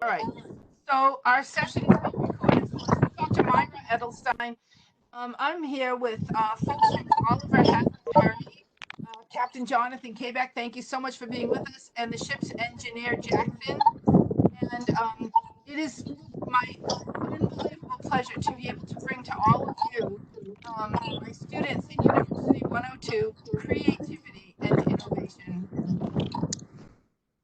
All right. So our session is being recorded. So this is Dr. Myra Edelstein. I'm here with folks from Oliver Hazard Perry, Captain Jonathan Kabak. Thank you so much for being with us, and the ship's engineer Jackson. And it is my unbelievable pleasure to be able to bring to all of you, my students in University 102 Creativity and Innovation.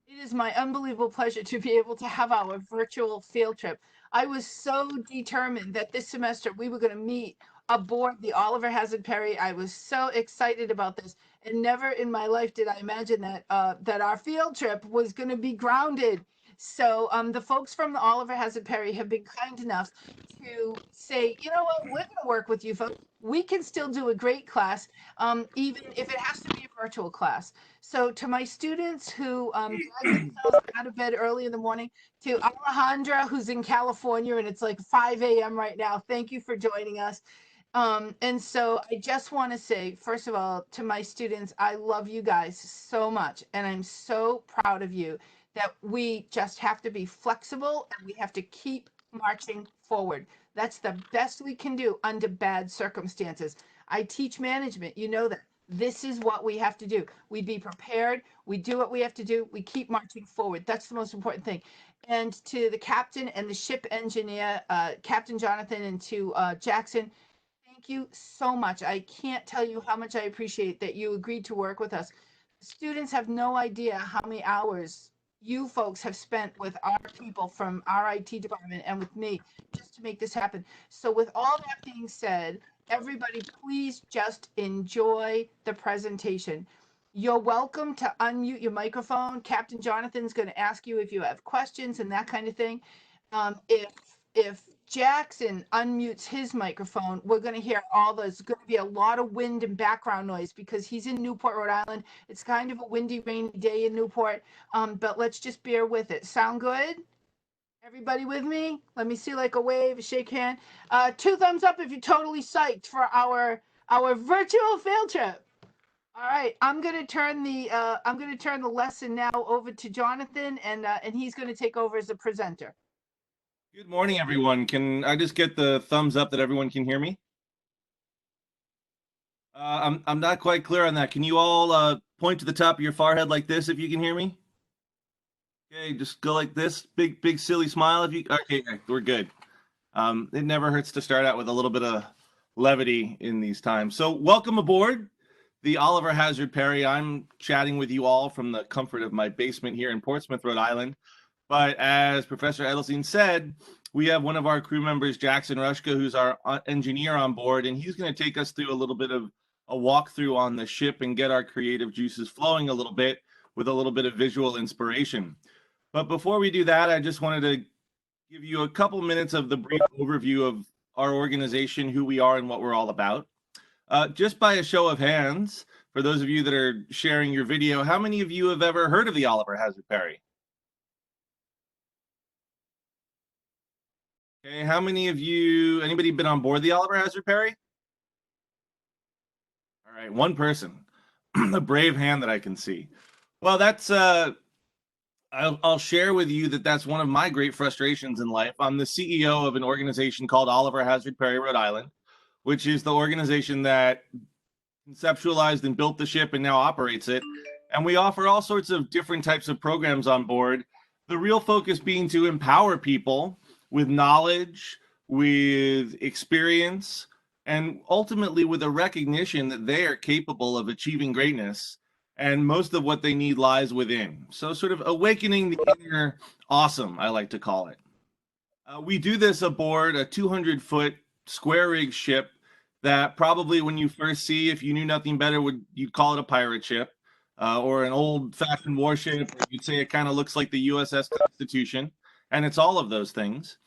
It is my unbelievable pleasure to be able to have our virtual field trip. I was so determined that this semester we were going to meet aboard the Oliver Hazard Perry. I was so excited about this, and never in my life did I imagine that that our field trip was going to be grounded. So the folks from the Oliver Hazard Perry have been kind enough to say, you know what, we're going to work with you folks. We can still do a great class, even if it has to be a virtual class. So to my students who drag themselves out of bed early in the morning, to Alejandra, who's in California, and it's like 5 a.m. right now, thank you for joining us. And so I just want to say, first of all, to my students, I love you guys so much, and I'm so proud of you that we just have to be flexible and we have to keep marching forward. That's the best we can do under bad circumstances. I teach management, you know that. This is what we have to do. We be prepared. We do what we have to do. We keep marching forward. That's the most important thing. And to the captain and the ship engineer, Captain Jonathan, and to Jackson, thank you so much. I can't tell you how much I appreciate that you agreed to work with us. Students have no idea how many hours you folks have spent with our people from our IT department and with me just to make this happen. So with all that being said, everybody, please just enjoy the presentation. You're welcome to unmute your microphone. Captain Jonathan's going to ask you if you have questions and that kind of thing. If Jackson unmutes his microphone, we're going to hear there's going to be a lot of wind and background noise because he's in Newport, Rhode Island. It's kind of a windy, rainy day in Newport, but let's just bear with it. Sound good? Everybody with me? Let me see like a wave, a shake hand. 2 thumbs up if you're totally psyched for our virtual field trip. All right, I'm gonna turn the lesson now over to Jonathan, and he's gonna take over as the presenter. Good morning, everyone. Can I just get the thumbs up that everyone can hear me? I'm not quite clear on that. Can you all point to the top of your forehead like this if you can hear me? Okay, just go like this. Big silly smile if you. Okay, we're good. It never hurts to start out with a little bit of levity in these times. So welcome aboard the Oliver Hazard Perry. I'm chatting with you all from the comfort of my basement here in Portsmouth, Rhode Island. But as Professor Edelstein said, we have one of our crew members, Jackson Rushka, who's our engineer on board, and he's going to take us through a little bit of a walkthrough on the ship and get our creative juices flowing a little bit with a little bit of visual inspiration. But before we do that, I just wanted to give you a couple minutes of the brief overview of our organization, who we are, and what we're all about. Just by a show of hands, for those of you that are sharing your video, how many of you have ever heard of the Oliver Hazard Perry? Okay, how many of you, anybody been on board the Oliver Hazard Perry? All right, one person, a brave hand that I can see. Well, that's, I'll share with you that that's one of my great frustrations in life. I'm the CEO of an organization called Oliver Hazard Perry, Rhode Island, which is the organization that conceptualized and built the ship and now operates it. And we offer all sorts of different types of programs on board. The real focus being to empower people with knowledge, with experience, and ultimately with a recognition that they are capable of achieving greatness. And most of what they need lies within. So sort of awakening the inner awesome, I like to call it. We do this aboard a 200-foot square rig ship that probably when you first see, if you knew nothing better, you'd call it a pirate ship or an old-fashioned warship. You'd say it kind of looks like the USS Constitution. And it's all of those things.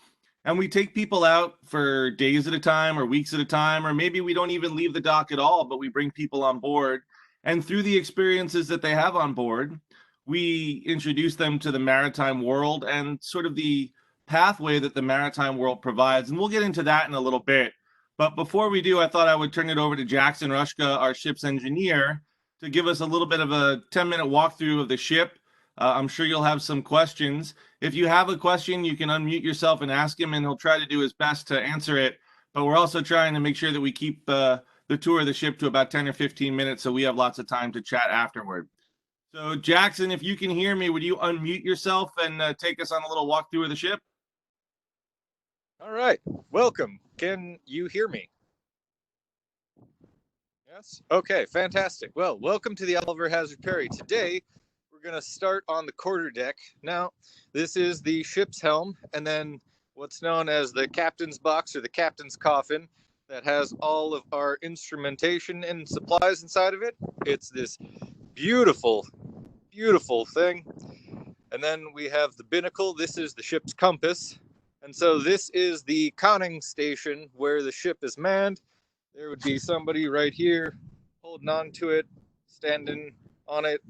And we take people out for days at a time or weeks at a time, or maybe we don't even leave the dock at all, but we bring people on board. And through the experiences that they have on board, we introduce them to the maritime world and sort of the pathway that the maritime world provides. And we'll get into that in a little bit. But before we do, I thought I would turn it over to Jackson Rushka, our ship's engineer, to give us a little bit of a 10-minute walkthrough of the ship, I'm sure you'll have some questions. If you have a question, you can unmute yourself and ask him, and he'll try to do his best to answer it. But we're also trying to make sure that we keep the tour of the ship to about 10 or 15 minutes so we have lots of time to chat afterward. So Jackson, if you can hear me, would you unmute yourself and take us on a little walkthrough of the ship? All right, welcome. Can you hear me? Yes? Okay, fantastic. Well, welcome to the Oliver Hazard Perry. Today, we're going to start on the quarterdeck. Now, this is the ship's helm, and then what's known as the captain's box or the captain's coffin that has all of our instrumentation and supplies inside of it. It's this beautiful, beautiful thing. And then we have the binnacle. This is the ship's compass. And so this is the conning station where the ship is manned. There would be somebody right here holding on to it, standing on it,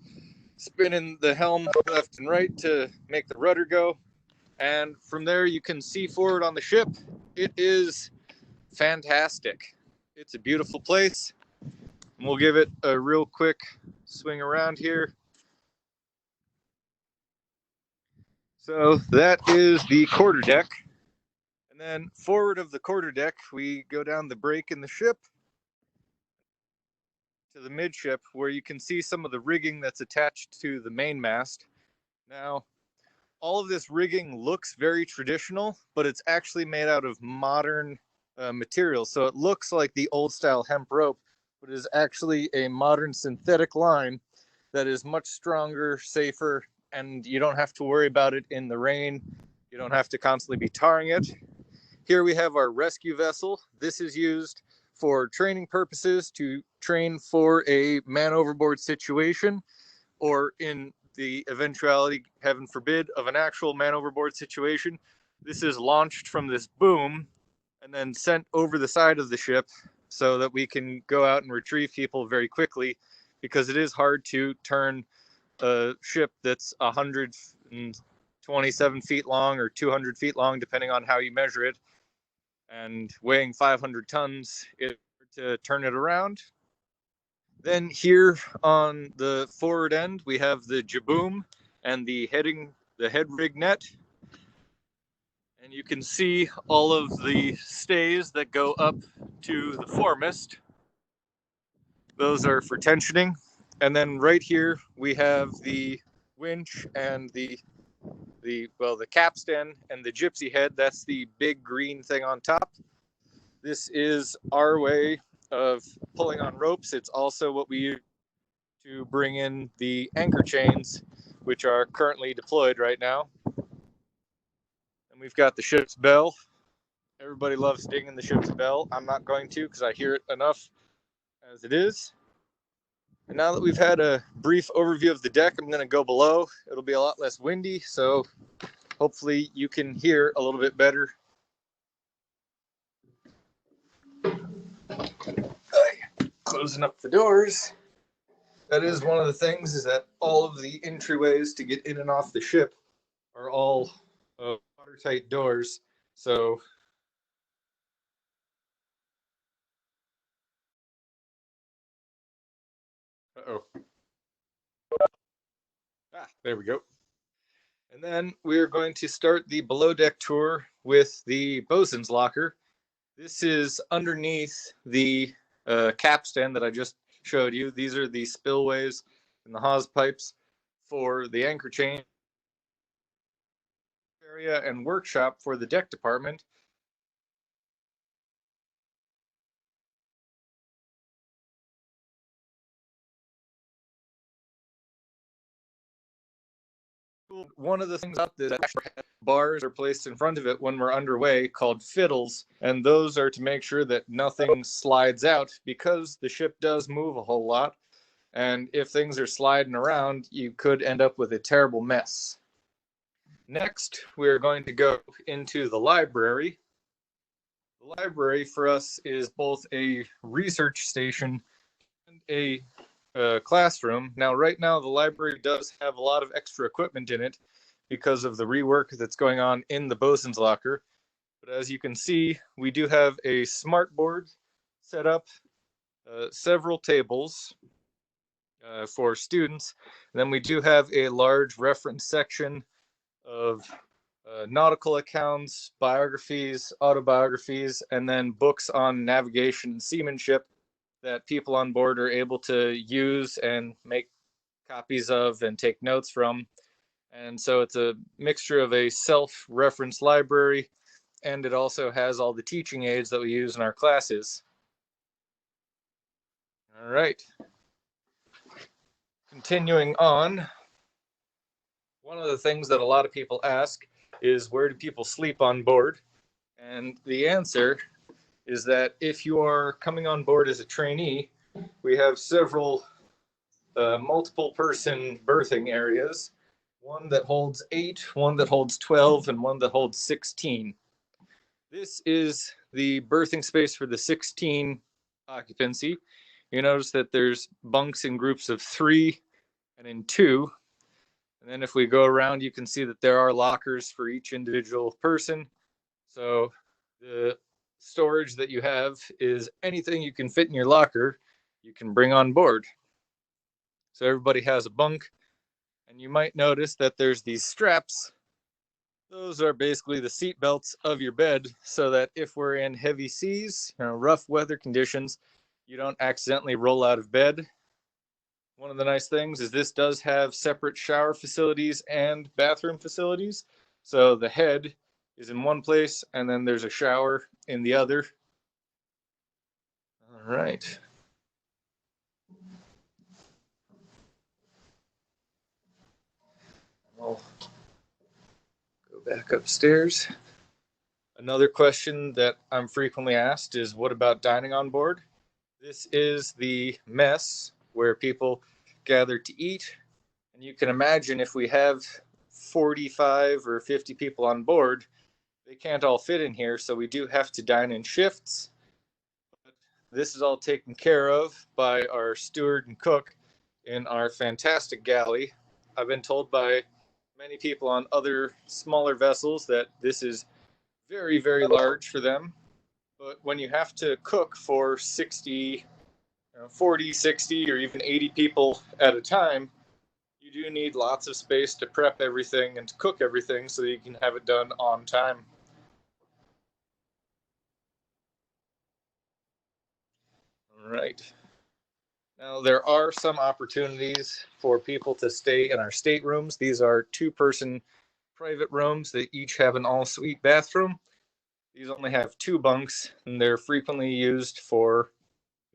spinning the helm left and right to make the rudder go. And from there you can see forward on the ship. It is fantastic. It's a beautiful place. And we'll give it a real quick swing around here. So that is the quarterdeck. And then forward of the quarterdeck, we go down the break in the ship to the midship, where you can see some of the rigging that's attached to the mainmast. Now, all of this rigging looks very traditional, but it's actually made out of modern materials. So it looks like the old style hemp rope, but it is actually a modern synthetic line that is much stronger, safer, and you don't have to worry about it in the rain. You don't have to constantly be tarring it. Here we have our rescue vessel. This is used for training purposes, to train for a man overboard situation, or in the eventuality, heaven forbid, of an actual man overboard situation. This is launched from this boom and then sent over the side of the ship so that we can go out and retrieve people very quickly, because it is hard to turn a ship that's 127 feet long or 200 feet long, depending on how you measure it, and weighing 500 tons to turn it around. Then here on the forward end, we have the jaboom and the head rig net. And you can see all of the stays that go up to the foremast. Those are for tensioning. And then right here, we have the winch and the capstan and the gypsy head. That's the big green thing on top. This is our way of pulling on ropes. It's also what we use to bring in the anchor chains, which are currently deployed right now. And we've got the ship's bell. Everybody loves dinging the ship's bell. I'm not going to, because I hear it enough as it is. And now that we've had a brief overview of the deck, I'm going to go below. It'll be a lot less windy, so hopefully you can hear a little bit better. Closing up the doors. That is one of the things, is that all of the entryways to get in and off the ship are all watertight doors. So there we go. And then we're going to start the below deck tour with the bosun's locker. This is underneath the capstan that I just showed you. These are the spillways and the hawse pipes for the anchor chain area and workshop for the deck department. One of the things up there, bars are placed in front of it when we're underway, called fiddles, and those are to make sure that nothing slides out, because the ship does move a whole lot, and if things are sliding around, you could end up with a terrible mess. Next, we're going to go into the library. The library for us is both a research station and a classroom. Now, right now, the library does have a lot of extra equipment in it because of the rework that's going on in the bosun's locker. But as you can see, we do have a smart board set up, several tables, for students. And then we do have a large reference section of nautical accounts, biographies, autobiographies, and then books on navigation and seamanship that people on board are able to use and make copies of and take notes from. And so it's a mixture of a self-reference library, and it also has all the teaching aids that we use in our classes. All right. Continuing on, one of the things that a lot of people ask is, where do people sleep on board? And the answer is that if you are coming on board as a trainee, we have several multiple person berthing areas, one that holds 8, one that holds 12, and one that holds 16. This is the berthing space for the 16 occupancy. You notice that there's bunks in groups of 3 and in 2. And then if we go around, you can see that there are lockers for each individual person. So the storage that you have is anything you can fit in your locker, you can bring on board. So everybody has a bunk. And you might notice that there's these straps. Those are basically the seat belts of your bed, so that if we're in heavy seas, rough weather conditions, you don't accidentally roll out of bed. One of the nice things is this does have separate shower facilities and bathroom facilities. So the head is in one place, and then there's a shower in the other. All right. I'll go back upstairs. Another question that I'm frequently asked is, what about dining on board? This is the mess where people gather to eat. And you can imagine if we have 45 or 50 people on board, they can't all fit in here, so we do have to dine in shifts. But this is all taken care of by our steward and cook in our fantastic galley. I've been told by many people on other smaller vessels that this is very, very large for them. But when you have to cook for 60, 40, 60, or even 80 people at a time, you do need lots of space to prep everything and to cook everything so that you can have it done on time. All right. Now, there are some opportunities for people to stay in our staterooms. These are 2-person private rooms that each have an all-suite bathroom. These only have 2 bunks, and they're frequently used for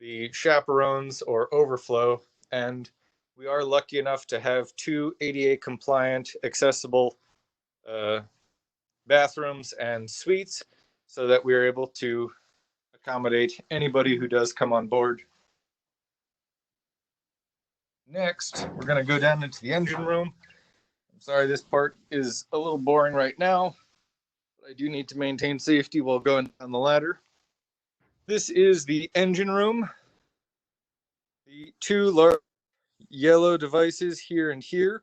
the chaperones or overflow. And we are lucky enough to have 2 ADA compliant, accessible bathrooms and suites, so that we're able to accommodate anybody who does come on board. Next, we're going to go down into the engine room. I'm sorry, this part is a little boring right now, but I do need to maintain safety while going down the ladder. This is the engine room. The 2 large yellow devices here and here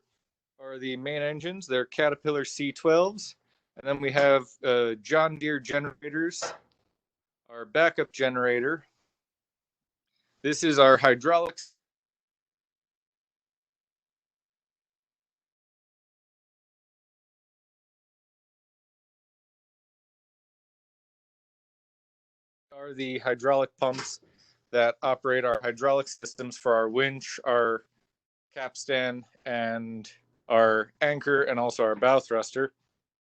are the main engines. They're Caterpillar C12s. And then we have John Deere generators, our backup generator. This is our hydraulics. Are the hydraulic pumps that operate our hydraulic systems for our winch, our capstan, and our anchor, and also our bow thruster.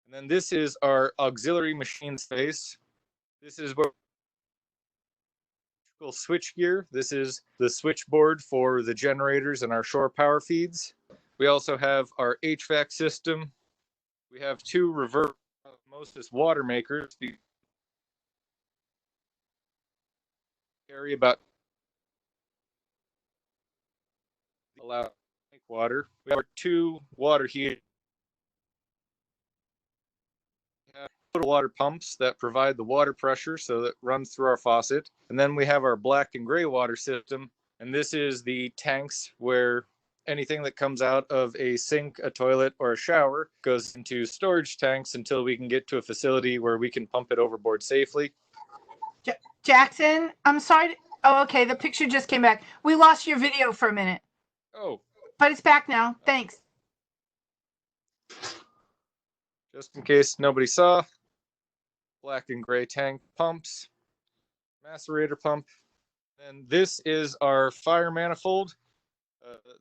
And then this is our auxiliary machine space. This is where switch gear. This is the switchboard for the generators and our shore power feeds. We also have our HVAC system. We have 2 reverse osmosis water makers. The area about allow water. We have 2 water heaters. We have water pumps that provide the water pressure so that runs through our faucet. And then we have our black and gray water system. And this is the tanks where anything that comes out of a sink, a toilet, or a shower goes into storage tanks until we can get to a facility where we can pump it overboard safely. Jackson, I'm sorry. Oh, okay. The picture just came back. We lost your video for a minute. Oh, But it's back now. Thanks. just in case nobody saw, black and gray tank pumps, macerator pump. And this is our fire manifold.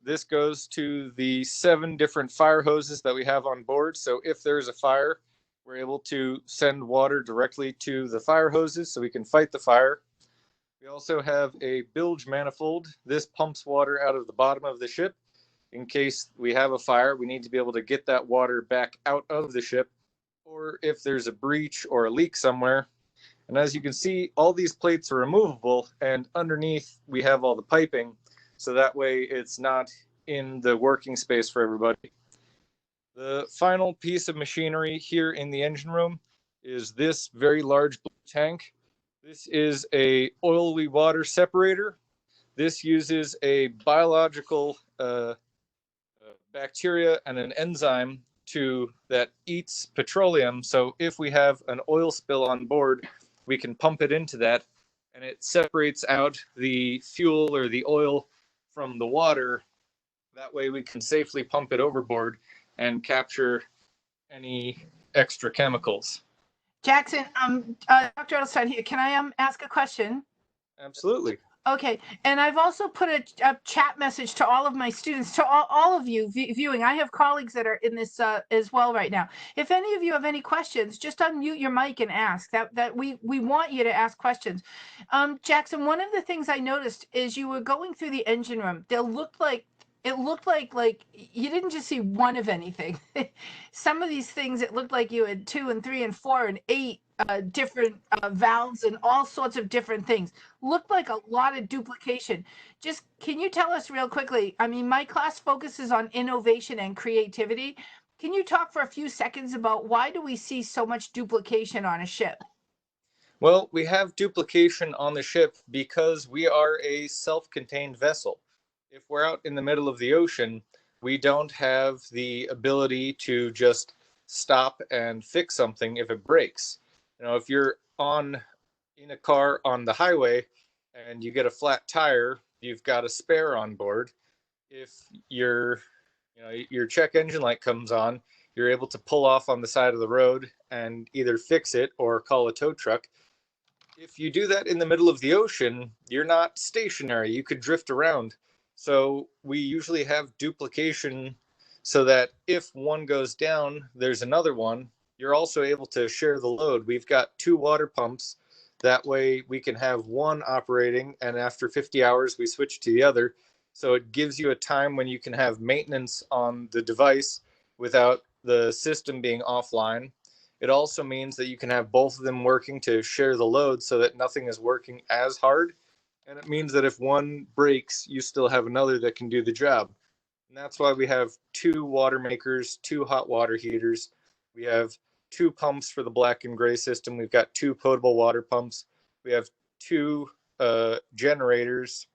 This goes to the 7 different fire hoses that we have on board. So if there's a fire, we're able to send water directly to the fire hoses so we can fight the fire. We also have a bilge manifold. This pumps water out of the bottom of the ship. In case we have a fire, we need to be able to get that water back out of the ship, or if there's a breach or a leak somewhere. And as you can see, all these plates are removable, and underneath we have all the piping, so that way it's not in the working space for everybody. The final piece of machinery here in the engine room is this very large blue tank. This is a oily water separator. This uses a biological bacteria and an enzyme that eats petroleum. So if we have an oil spill on board, we can pump it into that, and it separates out the fuel or the oil from the water. That way we can safely pump it overboard and capture any extra chemicals. Jackson, Dr. Edelstein here. Can I ask a question? Absolutely. Okay, and I've also put a chat message to all of my students, to all of you viewing. I have colleagues that are in this as well right now. If any of you have any questions, just unmute your mic and ask. That we want you to ask questions. Jackson, one of the things I noticed is you were going through the engine room. It looked like you didn't just see one of anything. Some of these things, it looked like you had 2 and 3 and 4 and 8 different valves and all sorts of different things. Looked like a lot of duplication. Just can you tell us real quickly? I mean, my class focuses on innovation and creativity. Can you talk for a few seconds about why do we see so much duplication on a ship? Well, we have duplication on the ship because we are a self-contained vessel. If we're out in the middle of the ocean, we don't have the ability to just stop and fix something if it breaks. If you're in a car on the highway and you get a flat tire, you've got a spare on board. If your check engine light comes on, you're able to pull off on the side of the road and either fix it or call a tow truck. If you do that in the middle of the ocean, you're not stationary. You could drift around. So we usually have duplication so that if one goes down, there's another one. You're also able to share the load. We've got 2 water pumps. That way we can have one operating, and after 50 hours, we switch to the other. So it gives you a time when you can have maintenance on the device without the system being offline. It also means that you can have both of them working to share the load so that nothing is working as hard. And it means that if one breaks, you still have another that can do the job. And that's why we have 2 water makers, 2 hot water heaters. We have 2 pumps for the black and gray system. We've got 2 potable water pumps. We have 2 generators.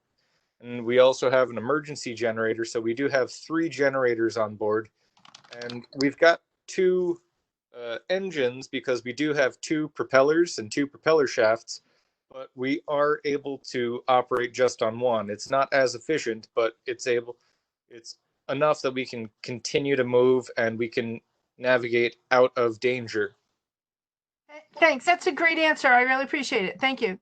And we also have an emergency generator. So we do have 3 generators on board. And we've got 2 engines because we do have 2 propellers and 2 propeller shafts, but we are able to operate just on one. It's not as efficient, but it's enough that we can continue to move and we can navigate out of danger. Thanks. That's a great answer. I really appreciate it. Thank you.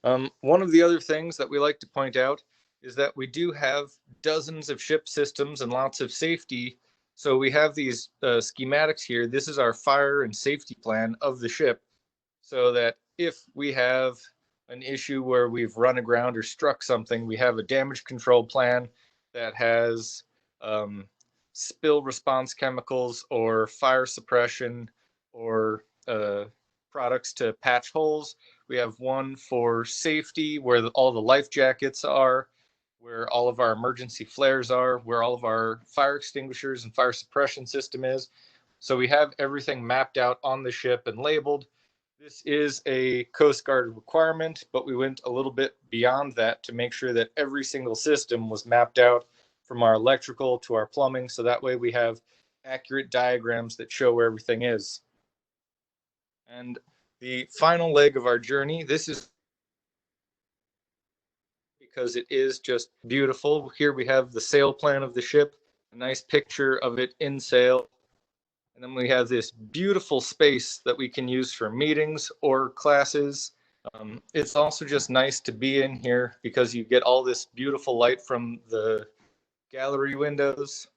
One of the other things that we like to point out is that we do have dozens of ship systems and lots of safety. So we have these schematics here. This is our fire and safety plan of the ship, so that if we have an issue where we've run aground or struck something, we have a damage control plan that has spill response chemicals or fire suppression or products to patch holes. We have one for safety where all the life jackets are, where all of our emergency flares are, where all of our fire extinguishers and fire suppression system is. So we have everything mapped out on the ship and labeled. This is a Coast Guard requirement, but we went a little bit beyond that to make sure that every single system was mapped out from our electrical to our plumbing. So that way we have accurate diagrams that show where everything is. And the final leg of our journey, this is because it is just beautiful. Here we have the sail plan of the ship, a nice picture of it in sail. And then we have this beautiful space that we can use for meetings or classes. It's also just nice to be in here because you get all this beautiful light from the gallery windows.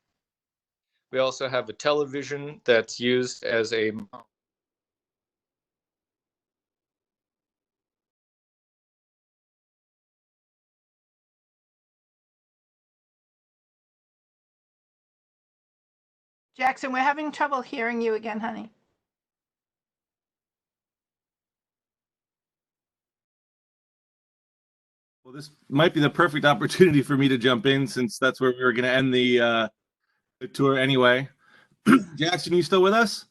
We also have a television that's used as a Jackson, we're having trouble hearing you again, honey. Well, this might be the perfect opportunity for me to jump in since that's where we were going to end the tour anyway. Jackson, you still with us?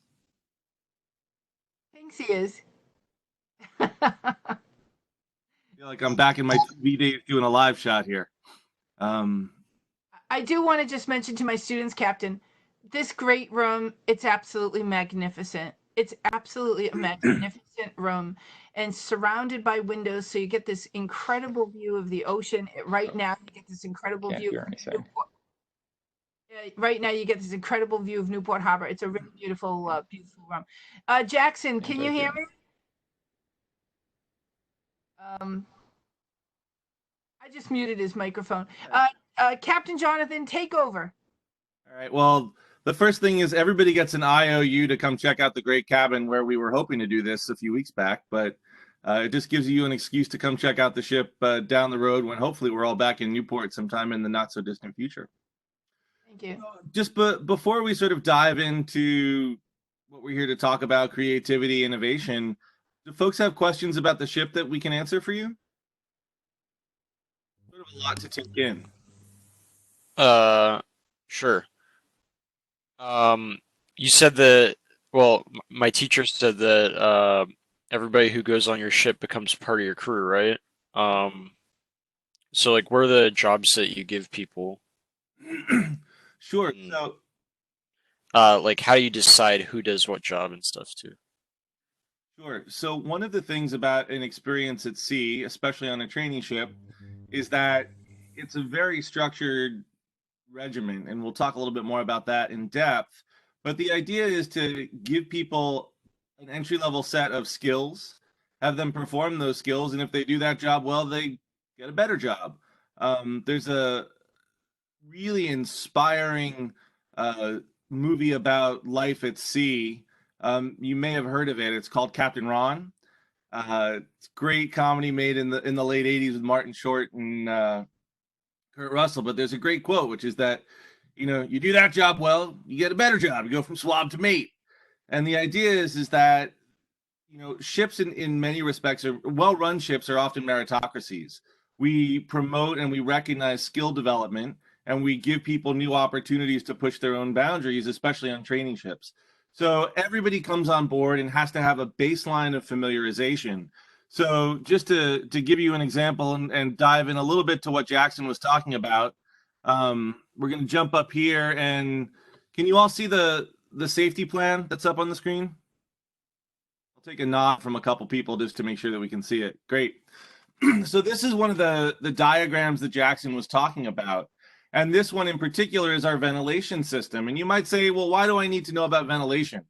Thinks he is. I feel like I'm back in my TV days doing a live shot here. I do want to just mention to my students, Captain, this great room, it's absolutely magnificent. It's absolutely a magnificent room and surrounded by windows. So you get this incredible view of the ocean. Right now, you get this incredible Can't view. hear anything. Right now, you get this incredible view of Newport Harbor. It's a really beautiful, beautiful room. Jackson, can you hear me? I just muted his microphone. Captain Jonathan, take over. All right. Well, the first thing is everybody gets an IOU to come check out the great cabin where we were hoping to do this a few weeks back, but it just gives you an excuse to come check out the ship down the road when hopefully we're all back in Newport sometime in the not so distant future. Thank you. Just before we sort of dive into what we're here to talk about, creativity, innovation, do folks have questions about the ship that we can answer for you? Sort of a lot to take in. Sure. You said that, well, my teacher said that everybody who goes on your ship becomes part of your crew, right? So like, what are the jobs that you give people? Sure. So, like, how do you decide who does what job and stuff too? sure. So one of the things about an experience at sea, especially on a training ship, is that it's a very structured regimen, and we'll talk a little bit more about that in depth. But the idea is to give people an entry-level set of skills, have them perform those skills, and if they do that job well, they get a better job. There's a really inspiring movie about life at sea. You may have heard of it. It's called Captain Ron. It's a great comedy made in the late '80s with Martin Short and Kurt Russell. But there's a great quote, which is that, you do that job well, you get a better job. You go from swab to mate. And the idea is that, ships in many respects are well-run ships are often meritocracies. We promote and we recognize skill development, and we give people new opportunities to push their own boundaries, especially on training ships. So everybody comes on board and has to have a baseline of familiarization. So just to give you an example and dive in a little bit to what Jackson was talking about, we're going to jump up here, and can you all see the safety plan that's up on the screen? I'll take a nod from a couple people just to make sure that we can see it. Great. So this is one of the diagrams that Jackson was talking about. And this one in particular is our ventilation system. And you might say, well, why do I need to know about ventilation?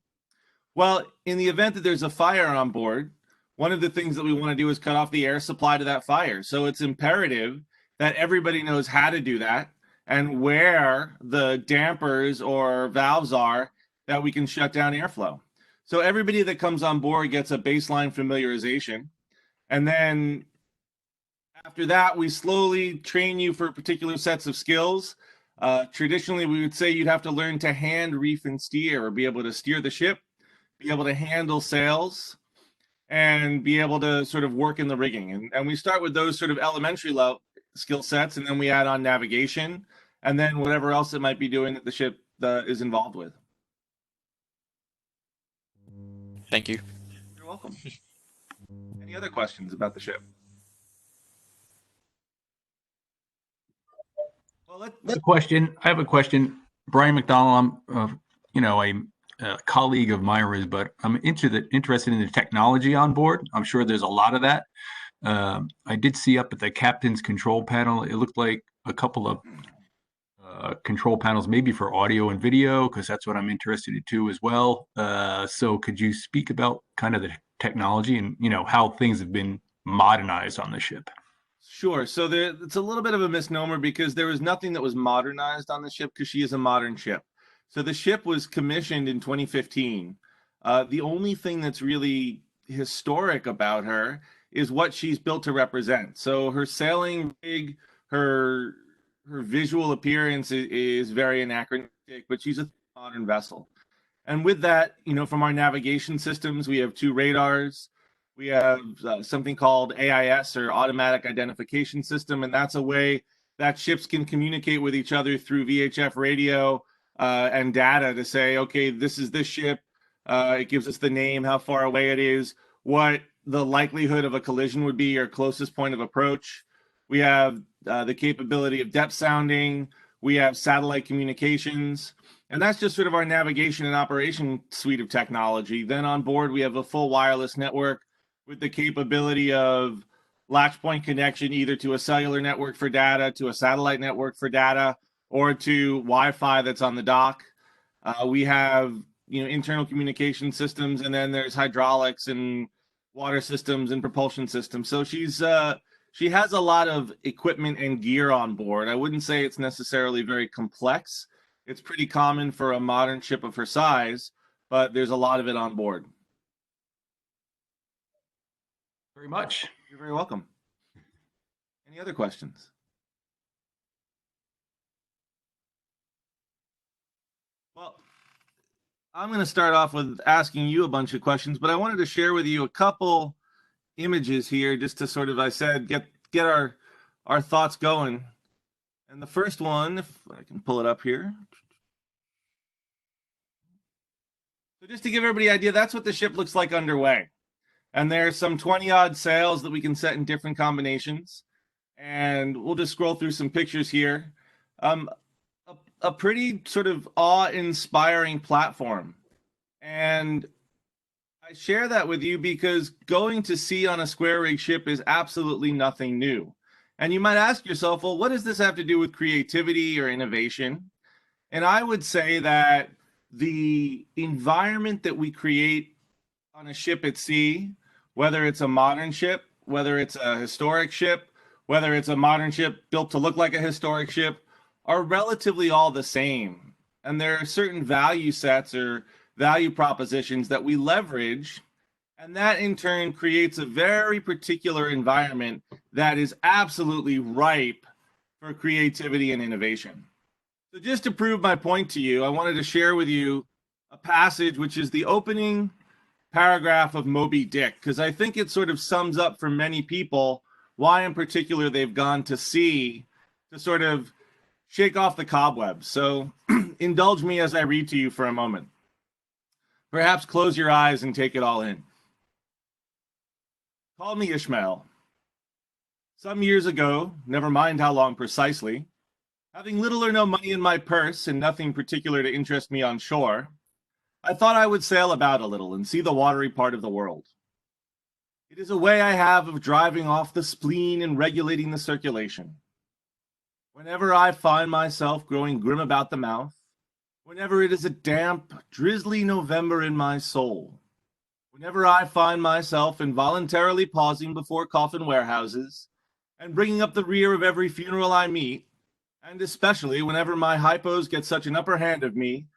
Well, in the event that there's a fire on board, one of the things that we want to do is cut off the air supply to that fire. So it's imperative that everybody knows how to do that and where the dampers or valves are that we can shut down airflow. So everybody that comes on board gets a baseline familiarization. And then after that, we slowly train you for particular sets of skills. Traditionally, we would say you'd have to learn to hand, reef, and steer, or be able to steer the ship, be able to handle sails, and be able to sort of work in the rigging. And we start with those sort of elementary level skill sets, and then we add on navigation, and then whatever else it might be doing that the ship is involved with. Thank you. You're welcome. Any other questions about the ship? Well, I have a question. Brian McDonald, I'm a colleague of Myra's, but I'm interested in the technology on board. I'm sure there's a lot of that. I did see up at the captain's control panel, it looked like a couple of control panels, maybe for audio and video, because that's what I'm interested in too as well. So could you speak about kind of the technology and, how things have been modernized on the ship? Sure. So it's a little bit of a misnomer because there was nothing that was modernized on the ship because she is a modern ship. So the ship was commissioned in 2015. The only thing that's really historic about her is what she's built to represent. So her sailing rig, her visual appearance is very anachronistic, but she's a modern vessel. And with that, from our navigation systems, we have 2 radars. We have something called AIS, or Automatic Identification System, and that's a way that ships can communicate with each other through VHF radio and data to say, okay, this is this ship. It gives us the name, how far away it is, what the likelihood of a collision would be, or closest point of approach. We have the capability of depth sounding. We have satellite communications. And that's just sort of our navigation and operation suite of technology. Then on board, we have a full wireless network with the capability of latch point connection either to a cellular network for data, to a satellite network for data, or to Wi-Fi that's on the dock. We have internal communication systems, and then there's hydraulics and water systems and propulsion systems. So she has a lot of equipment and gear on board. I wouldn't say it's necessarily very complex. It's pretty common for a modern ship of her size, but there's a lot of it on board. Very much. You're very welcome. Any other questions? Well, I'm going to start off with asking you a bunch of questions, but I wanted to share with you a couple images here just to sort of, I said, get our thoughts going. And the first one, if I can pull it up here. So just to give everybody an idea, that's what the ship looks like underway. And there's some 20-odd sails that we can set in different combinations. And we'll just scroll through some pictures here. A pretty sort of awe-inspiring platform. And I share that with you because going to sea on a square rig ship is absolutely nothing new. And you might ask yourself, well, what does this have to do with creativity or innovation? And I would say that the environment that we create on a ship at sea, whether it's a modern ship, whether it's a historic ship, whether it's a modern ship built to look like a historic ship, are relatively all the same. And there are certain value sets or value propositions that we leverage, and that in turn creates a very particular environment that is absolutely ripe for creativity and innovation. So just to prove my point to you, I wanted to share with you a passage which is the opening paragraph of Moby Dick, because I think it sort of sums up for many people why in particular they've gone to sea to sort of shake off the cobwebs. So indulge me as I read to you for a moment. Perhaps close your eyes and take it all in. Call me Ishmael. Some years ago, never mind how long precisely, having little or no money in my purse and nothing particular to interest me on shore, I thought I would sail about a little and see the watery part of the world. It is a way I have of driving off the spleen and regulating the circulation. Whenever I find myself growing grim about the mouth, whenever it is a damp, drizzly November in my soul, whenever I find myself involuntarily pausing before coffin warehouses and bringing up the rear of every funeral I meet, and especially whenever my hypos get such an upper hand of me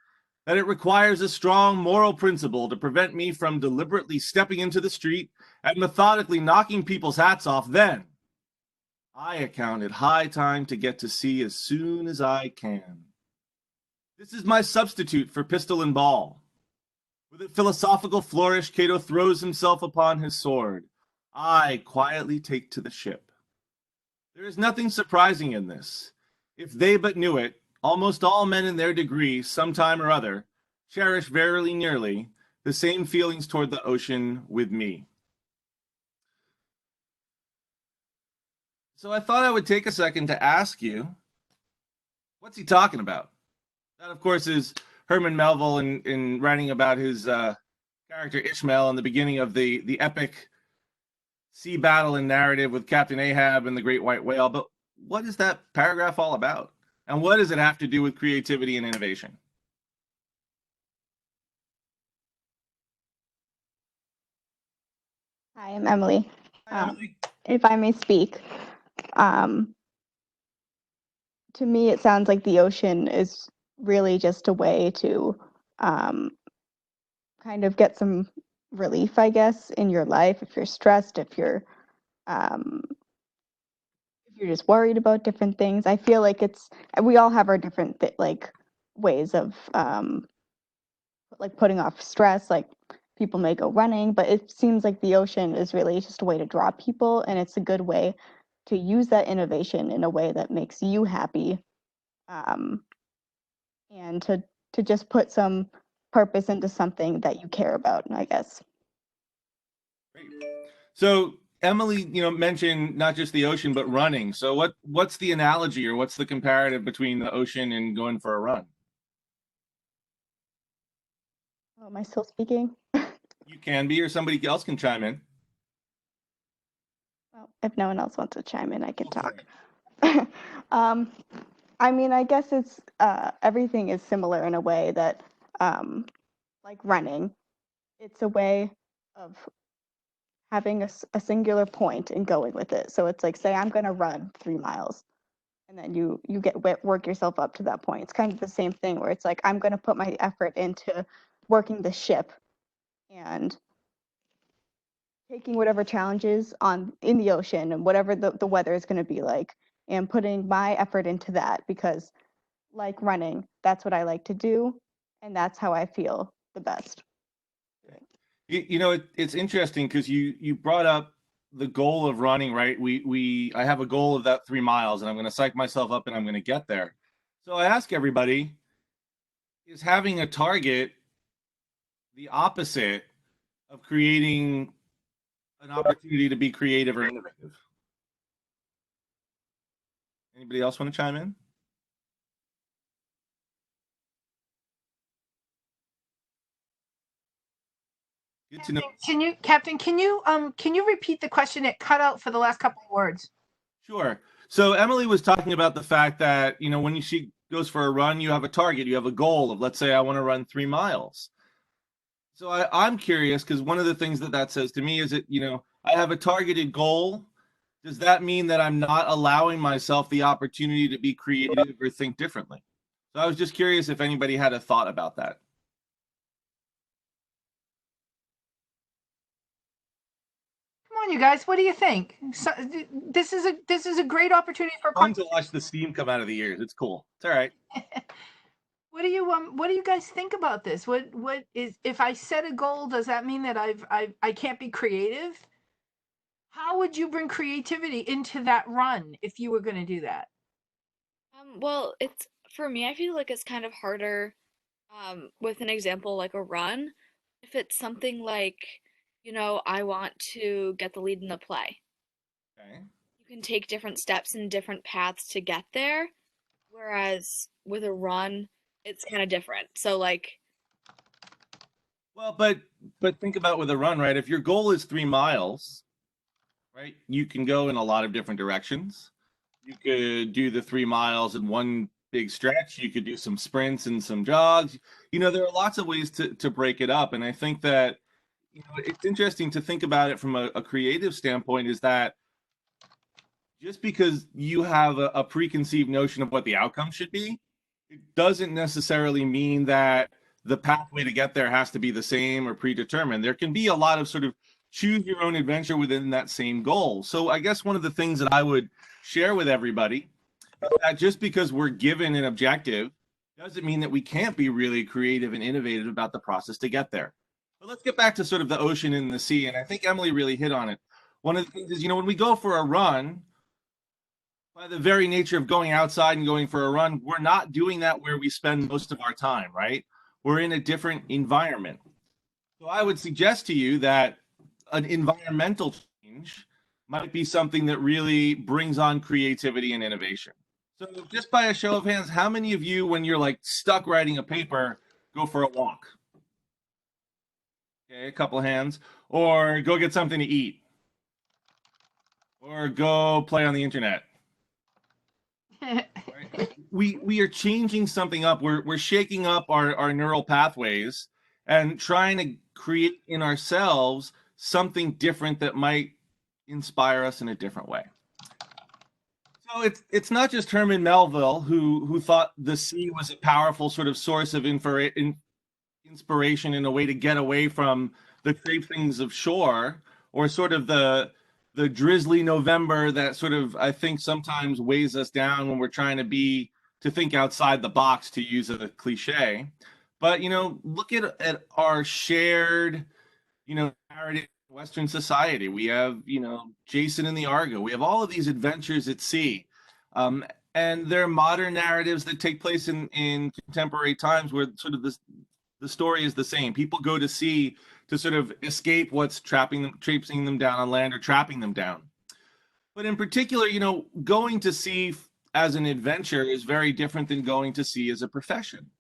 that it requires a strong moral principle to prevent me from deliberately stepping into the street and methodically knocking people's hats off, then I account it high time to get to sea as soon as I can. This is my substitute for pistol and ball. With a philosophical flourish, Cato throws himself upon his sword. I quietly take to the ship. There is nothing surprising in this. If they but knew it, almost all men in their degree, sometime or other, cherish very nearly the same feelings toward the ocean with me. So I thought I would take a second to ask you, what's he talking about? That, of course, is Herman Melville in writing about his character Ishmael in the beginning of the epic sea battle and narrative with Captain Ahab and the great white whale, but what is that paragraph all about? And what does it have to do with creativity and innovation? Hi, I'm Emily. Hi, Emily. If I may speak, um, to me, it sounds like the ocean is really just a way to um, kind of get some relief, I guess, in your life. If you're stressed, um, if you're just worried about different things, I feel like we all have our different like ways of like putting off stress. Like people may go running, but it seems like the ocean is really just a way to draw people, and it's a good way to use that innovation in a way that makes you happy, um, and to just put some purpose into something that you care about, I guess. Great. So Emily, mentioned not just the ocean, but running. So what's the analogy or what's the comparative between the ocean and going for a run? Oh, am I still speaking? You can be, or somebody else can chime in. Well, if no one else wants to chime in, I can Go for talk. I mean, I guess it's everything is similar in a way that, like running, it's a way of having a singular point and going with it. So it's like, say I'm going to run 3 miles, and then you work yourself up to that point. It's kind of the same thing where it's like I'm going to put my effort into working the ship and taking whatever challenges on in the ocean and whatever the weather is going to be like, and putting my effort into that, because like running, that's what I like to do, and that's how I feel the best. It's interesting because you brought up the goal of running, right? I have a goal of that 3 miles, and I'm going to psych myself up, and I'm going to get there. So I ask everybody, is having a target the opposite of creating an opportunity to be creative or innovative? Anybody else want to chime in? Good to know. Captain, can you repeat the question? It cut out for the last couple of words. Sure. So Emily was talking about the fact that, when she goes for a run, you have a target, you have a goal of, let's say I want to run 3 miles. So I'm curious, because one of the things that says to me is that, I have a targeted goal. Does that mean that I'm not allowing myself the opportunity to be creative or think differently? So I was just curious if anybody had a thought about that. Come on, you guys, what do you think? So, this is a great opportunity for Fun to watch the steam come out of the ears. It's cool. It's all right. What do you guys think about this? What is, if I set a goal, does that mean that I can't be creative? How would you bring creativity into that run if you were going to do that? Well, it's for me, I feel like it's kind of harder with an example like a run. If it's something like, I want to get the lead in the play. Okay. You can take different steps and different paths to get there, whereas with a run, it's kind of different. So like, Well, but think about with a run, right? If your goal is 3 miles, right, you can go in a lot of different directions. You could do the 3 miles in one big stretch. You could do some sprints and some jogs. There are lots of ways to break it up. And I think that, it's interesting to think about it from a creative standpoint, is that just because you have a preconceived notion of what the outcome should be, it doesn't necessarily mean that the pathway to get there has to be the same or predetermined. There can be a lot of sort of choose your own adventure within that same goal. So I guess one of the things that I would share with everybody is that just because we're given an objective doesn't mean that we can't be really creative and innovative about the process to get there. But let's get back to sort of the ocean and the sea. And I think Emily really hit on it. One of the things is, when we go for a run, by the very nature of going outside and going for a run, we're not doing that where we spend most of our time, right? We're in a different environment. So I would suggest to you that an environmental change might be something that really brings on creativity and innovation. So just by a show of hands, how many of you, when you're like stuck writing a paper, go for a walk? Okay, a couple of hands. Or go get something to eat. or go play on the internet. Right? We are changing something up. We're shaking up our neural pathways and trying to create in ourselves something different that might inspire us in a different way. So it's not just Herman Melville who thought the sea was a powerful sort of source of inspiration in a way to get away from the traipsings of shore, or sort of the drizzly November that sort of, I think, sometimes weighs us down when we're trying to think outside the box, to use a cliche. But look at our shared narrative in Western society. We have Jason and the Argo. We have all of these adventures at sea. And they're modern narratives that take place in contemporary times, where sort of the story is the same. People go to sea to sort of escape what's traipsing them down on land or trapping them down. But in particular, going to sea as an adventure is very different than going to sea as a profession.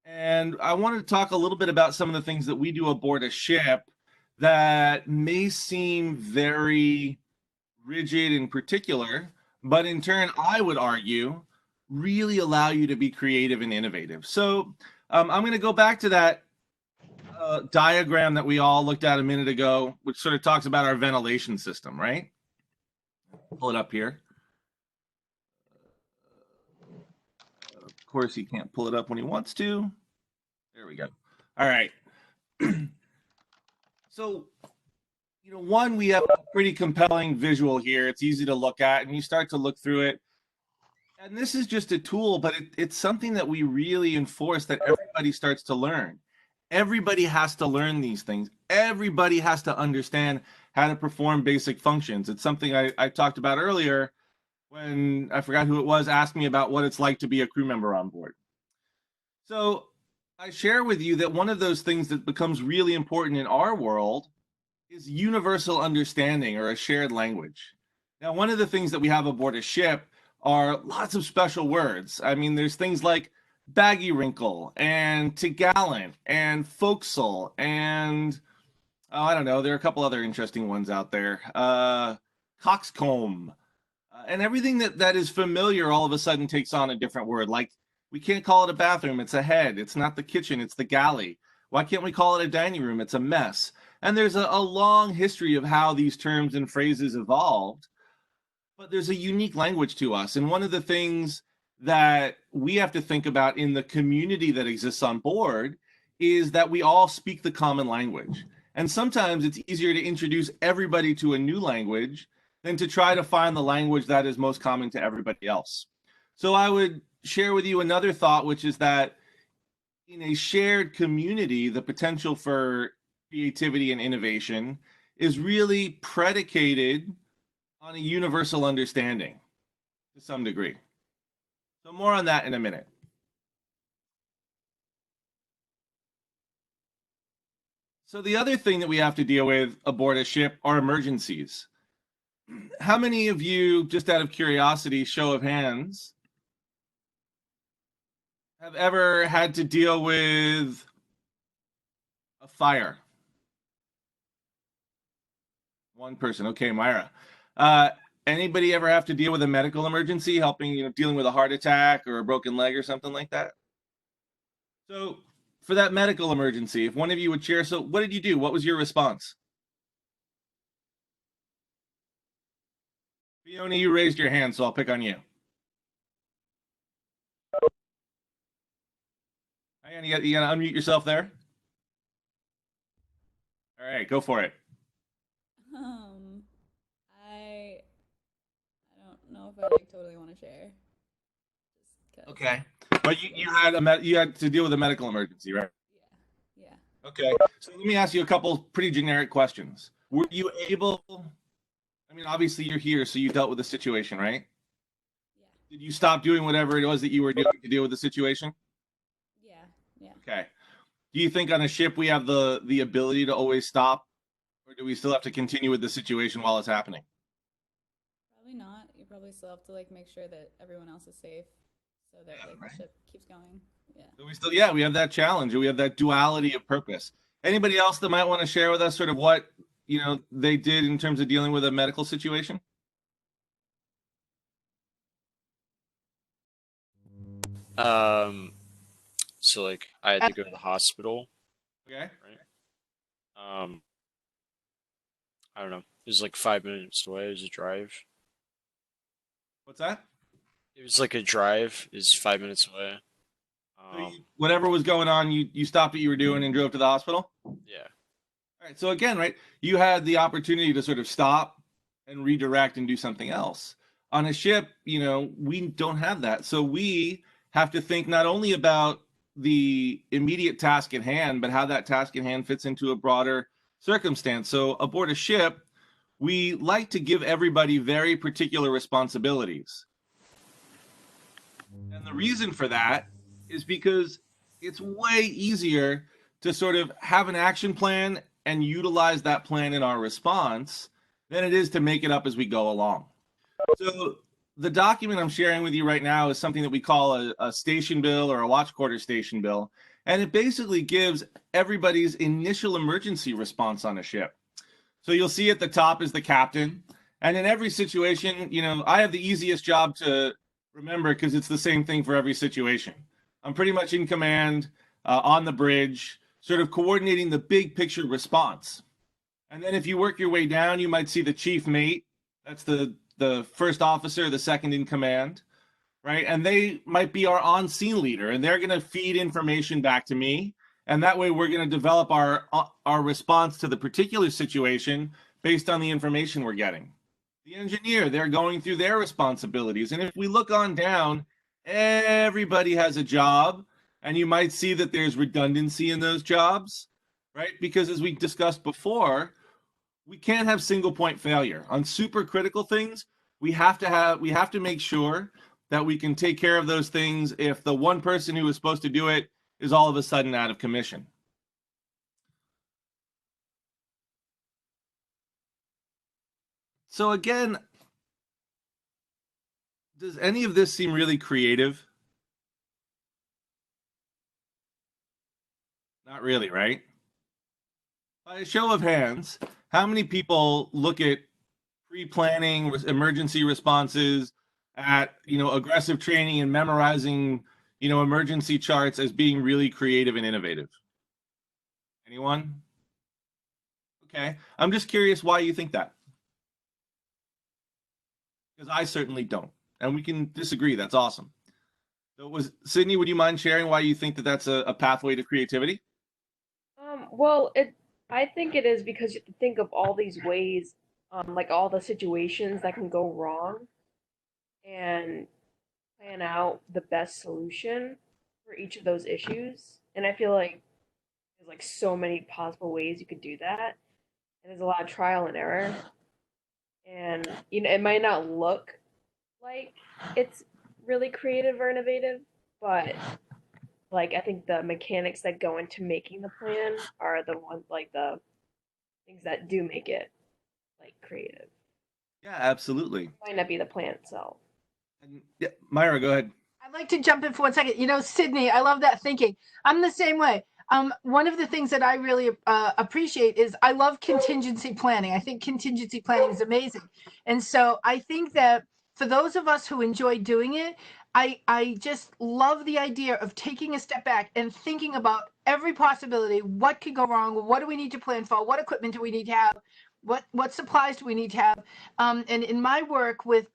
And I wanted to talk a little bit about some of the things that we do aboard a ship that may seem very rigid in particular, but in turn, I would argue, really allow you to be creative and innovative. So I'm going to go back to that diagram that we all looked at a minute ago, which sort of talks about our ventilation system, right? Pull it up here. Of course, he can't pull it up when he wants to. There we go. All right. So, one, we have a pretty compelling visual here. It's easy to look at, and you start to look through it. And this is just a tool, but it's something that we really enforce, that everybody starts to learn. Everybody has to learn these things. Everybody has to understand how to perform basic functions. It's something I talked about earlier when, I forgot who it was, asked me about what it's like to be a crew member on board. So I share with you that one of those things that becomes really important in our world is universal understanding, or a shared language. Now, one of the things that we have aboard a ship are lots of special words. I mean, there's things like baggy wrinkle and t'gallant and forecastle, and I don't know, there are a couple other interesting ones out there. Coxcomb. And everything that is familiar all of a sudden takes on a different word. Like, we can't call it a bathroom, it's a head. It's not the kitchen, it's the galley. Why can't we call it a dining room? It's a mess. And there's a long history of how these terms and phrases evolved, but there's a unique language to us. And one of the things that we have to think about in the community that exists on board is that we all speak the common language. And sometimes it's easier to introduce everybody to a new language than to try to find the language that is most common to everybody else. So I would share with you another thought, which is that in a shared community, the potential for creativity and innovation is really predicated on a universal understanding to some degree. So more on that in a minute. So the other thing that we have to deal with aboard a ship are emergencies. How many of you, just out of curiosity, show of hands, have ever had to deal with a fire? One person. Okay, Myra. Anybody ever have to deal with a medical emergency, dealing with a heart attack or a broken leg or something like that? So for that medical emergency, if one of you would share, so what did you do? What was your response? Fiona, you raised your hand, so I'll pick on you. Hang on, you gotta unmute yourself there. All right, go for it. I don't know if I totally want to share. Okay, but you had to deal with a medical emergency, right? Yeah. Okay, so let me ask you a couple pretty generic questions. Were you able? I mean, obviously you're here, so you dealt with the situation, right? Yeah. Did you stop doing whatever it was that you were doing to deal with the situation? Yeah. Okay. Do you think on a ship we have the ability to always stop, or do we still have to continue with the situation while it's happening? Probably not. You probably still have to make sure that everyone else is safe, so that right. the ship keeps going. Yeah. So we have that challenge. We have that duality of purpose. Anybody else that might want to share with us sort of what they did in terms of dealing with a medical situation? So like I had to go to the hospital, Okay. right? I don't know. It was like 5 minutes away. It was a drive. What's that? It was like a drive. Is 5 minutes away. So whatever was going on, you stopped what you were doing and drove to the hospital? Yeah. All right. So again, right, you had the opportunity to sort of stop and redirect and do something else. On a ship, we don't have that. So we have to think not only about the immediate task at hand, but how that task at hand fits into a broader circumstance. So aboard a ship, we like to give everybody very particular responsibilities. And the reason for that is because it's way easier to sort of have an action plan and utilize that plan in our response than it is to make it up as we go along. So the document I'm sharing with you right now is something that we call a station bill or a watch quarter station bill. And it basically gives everybody's initial emergency response on a ship. So you'll see at the top is the captain. And in every situation, I have the easiest job to remember because it's the same thing for every situation. I'm pretty much in command on the bridge, sort of coordinating the big picture response. And then if you work your way down, you might see the chief mate. That's the first officer, the second in command, right? And they might be our on-scene leader, and they're going to feed information back to me. And that way we're going to develop our response to the particular situation based on the information we're getting. The engineer, they're going through their responsibilities. And if we look on down, everybody has a job, and you might see that there's redundancy in those jobs, right? Because as we discussed before, we can't have single point failure. On super critical things, we have to make sure that we can take care of those things if the one person who is supposed to do it is all of a sudden out of commission. So again, does any of this seem really creative? Not really, right? By a show of hands, how many people look at pre-planning emergency responses, at aggressive training and memorizing emergency charts as being really creative and innovative? Anyone? Okay, I'm just curious why you think that, because I certainly don't, and we can disagree. That's awesome. So Sydney, would you mind sharing why you think that that's a pathway to creativity? Well, I think it is because you have to think of all these ways, like all the situations that can go wrong, and plan out the best solution for each of those issues. And I feel like there's like so many possible ways you could do that, and there's a lot of trial and error. And it might not look like it's really creative or innovative, but like I think the mechanics that go into making the plan are the ones like the things that do make it like creative. Yeah, absolutely. It might not be the plan itself. And, yeah, Myra, go ahead. I'd like to jump in for 1 second. Sydney, I love that thinking. I'm the same way. One of the things that I really appreciate is I love contingency planning. I think contingency planning is amazing. And so I think that for those of us who enjoy doing it, I just love the idea of taking a step back and thinking about every possibility. What could go wrong? What do we need to plan for? What equipment do we need to have? What supplies do we need to have? And in my work with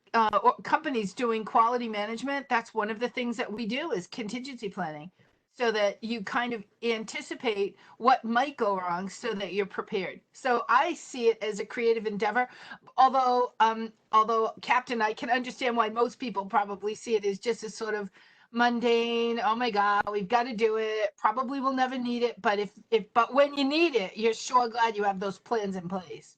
companies doing quality management, that's one of the things that we do is contingency planning, so that you kind of anticipate what might go wrong so that you're prepared. So I see it as a creative endeavor, although Captain, I can understand why most people probably see it as just a sort of mundane, oh my God, we've got to do it. Probably we'll never need it, but but when you need it, you're sure glad you have those plans in place.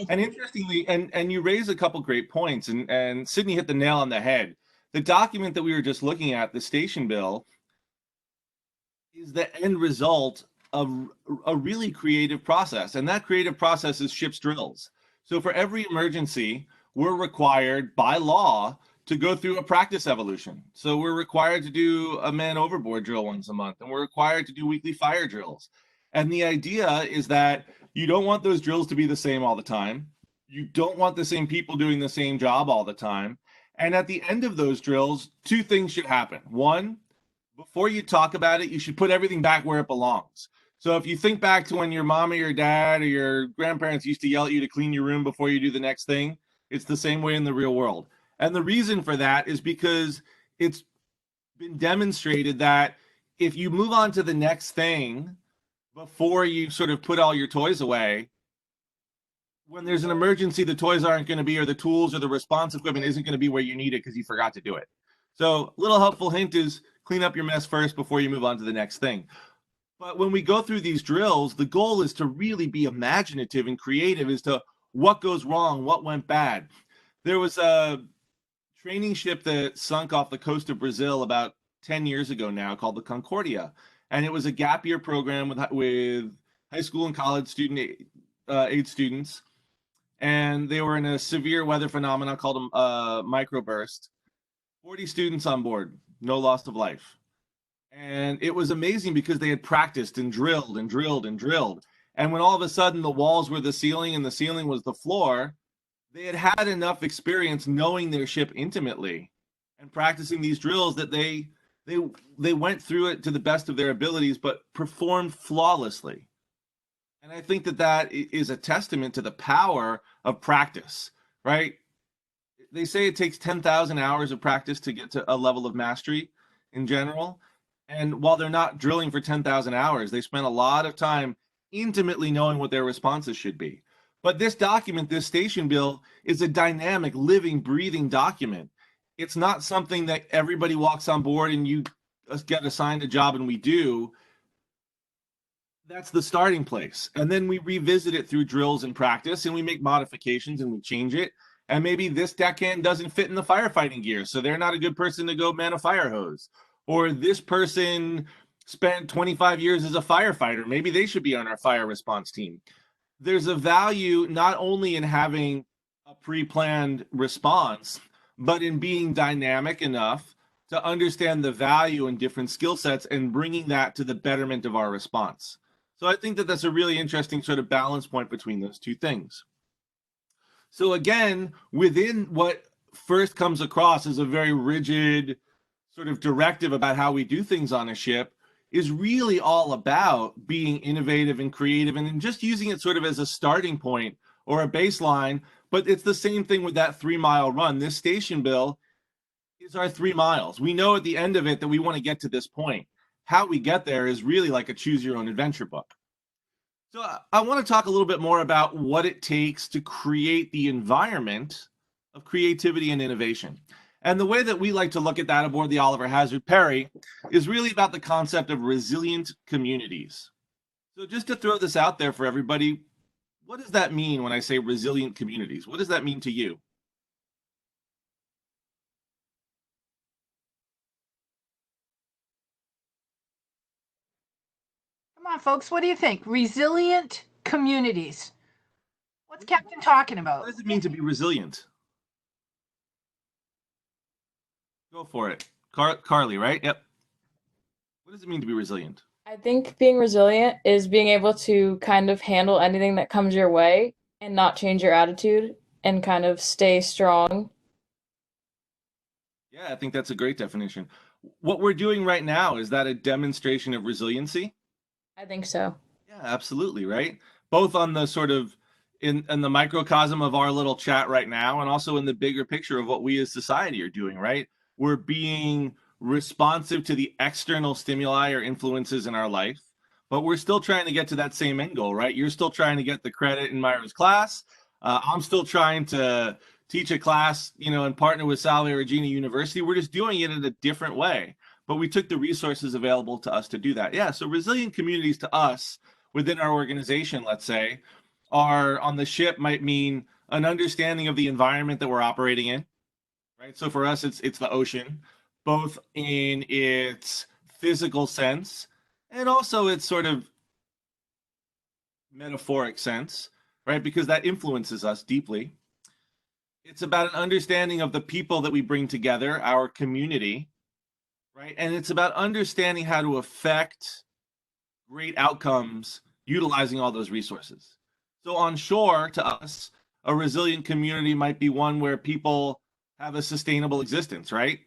And interestingly, and you raise a couple great points, and Sydney hit the nail on the head. The document that we were just looking at, the station bill, is the end result of a really creative process. And that creative process is ship's drills. So for every emergency, we're required by law to go through a practice evolution. So we're required to do a man overboard drill once a month, and we're required to do weekly fire drills. And the idea is that you don't want those drills to be the same all the time. You don't want the same people doing the same job all the time. And at the end of those drills, two things should happen. One, before you talk about it, you should put everything back where it belongs. So if you think back to when your mom or your dad or your grandparents used to yell at you to clean your room before you do the next thing, it's the same way in the real world. And the reason for that is because it's been demonstrated that if you move on to the next thing before you sort of put all your toys away, when there's an emergency, the toys aren't going to be, or the tools or the response equipment isn't going to be where you need it because you forgot to do it. So a little helpful hint is clean up your mess first before you move on to the next thing. But when we go through these drills, the goal is to really be imaginative and creative as to what goes wrong, what went bad. There was a training ship that sunk off the coast of Brazil about 10 years ago now called the Concordia. And it was a gap year program with high school and college aid students. And they were in a severe weather phenomenon called a microburst. 40 students on board, no loss of life. And it was amazing because they had practiced and drilled and drilled and drilled. And when all of a sudden the walls were the ceiling and the ceiling was the floor, they had had enough experience knowing their ship intimately and practicing these drills that they went through it to the best of their abilities, but performed flawlessly. And I think that is a testament to the power of practice, right? They say it takes 10,000 hours of practice to get to a level of mastery in general. And while they're not drilling for 10,000 hours, they spent a lot of time intimately knowing what their responses should be. But this document, this station bill, is a dynamic, living, breathing document. It's not something that everybody walks on board and you get assigned a job and we do. That's the starting place. And then we revisit it through drills and practice, and we make modifications and we change it. And maybe this deckhand doesn't fit in the firefighting gear, so they're not a good person to go man a fire hose. Or this person spent 25 years as a firefighter. Maybe they should be on our fire response team. There's a value not only in having a pre-planned response, but in being dynamic enough to understand the value in different skill sets and bringing that to the betterment of our response. So I think that that's a really interesting sort of balance point between those two things. So again, within what first comes across as a very rigid sort of directive about how we do things on a ship is really all about being innovative and creative and just using it sort of as a starting point or a baseline. But it's the same thing with that 3-mile run. This station bill is our 3 miles. We know at the end of it that we want to get to this point. How we get there is really like a choose your own adventure book. So I want to talk a little bit more about what it takes to create the environment of creativity and innovation. And the way that we like to look at that aboard the Oliver Hazard Perry is really about the concept of resilient communities. So just to throw this out there for everybody, what does that mean when I say resilient communities? What does that mean to you? Come on, folks. What do you think? Resilient communities. What's Captain talking about? What does it mean to be resilient? Go for it. Carly, right? Yep. What does it mean to be resilient? I think being resilient is being able to kind of handle anything that comes your way and not change your attitude and kind of stay strong. Yeah, I think that's a great definition. What we're doing right now, is that a demonstration of resiliency? I think so. Yeah, absolutely, right? Both on the sort of in the microcosm of our little chat right now, and also in the bigger picture of what we as society are doing, right? We're being responsive to the external stimuli or influences in our life, but we're still trying to get to that same end goal, right? You're still trying to get the credit in Myra's class. I'm still trying to teach a class, and partner with Salve Regina University. We're just doing it in a different way, but we took the resources available to us to do that. Yeah, so resilient communities to us within our organization, let's say, are on the ship might mean an understanding of the environment that we're operating in, right? So for us, it's the ocean, both in its physical sense and also its sort of metaphoric sense, right? Because that influences us deeply. It's about an understanding of the people that we bring together, our community, right? And it's about understanding how to affect great outcomes utilizing all those resources. So on shore, to us, a resilient community might be one where people have a sustainable existence, right?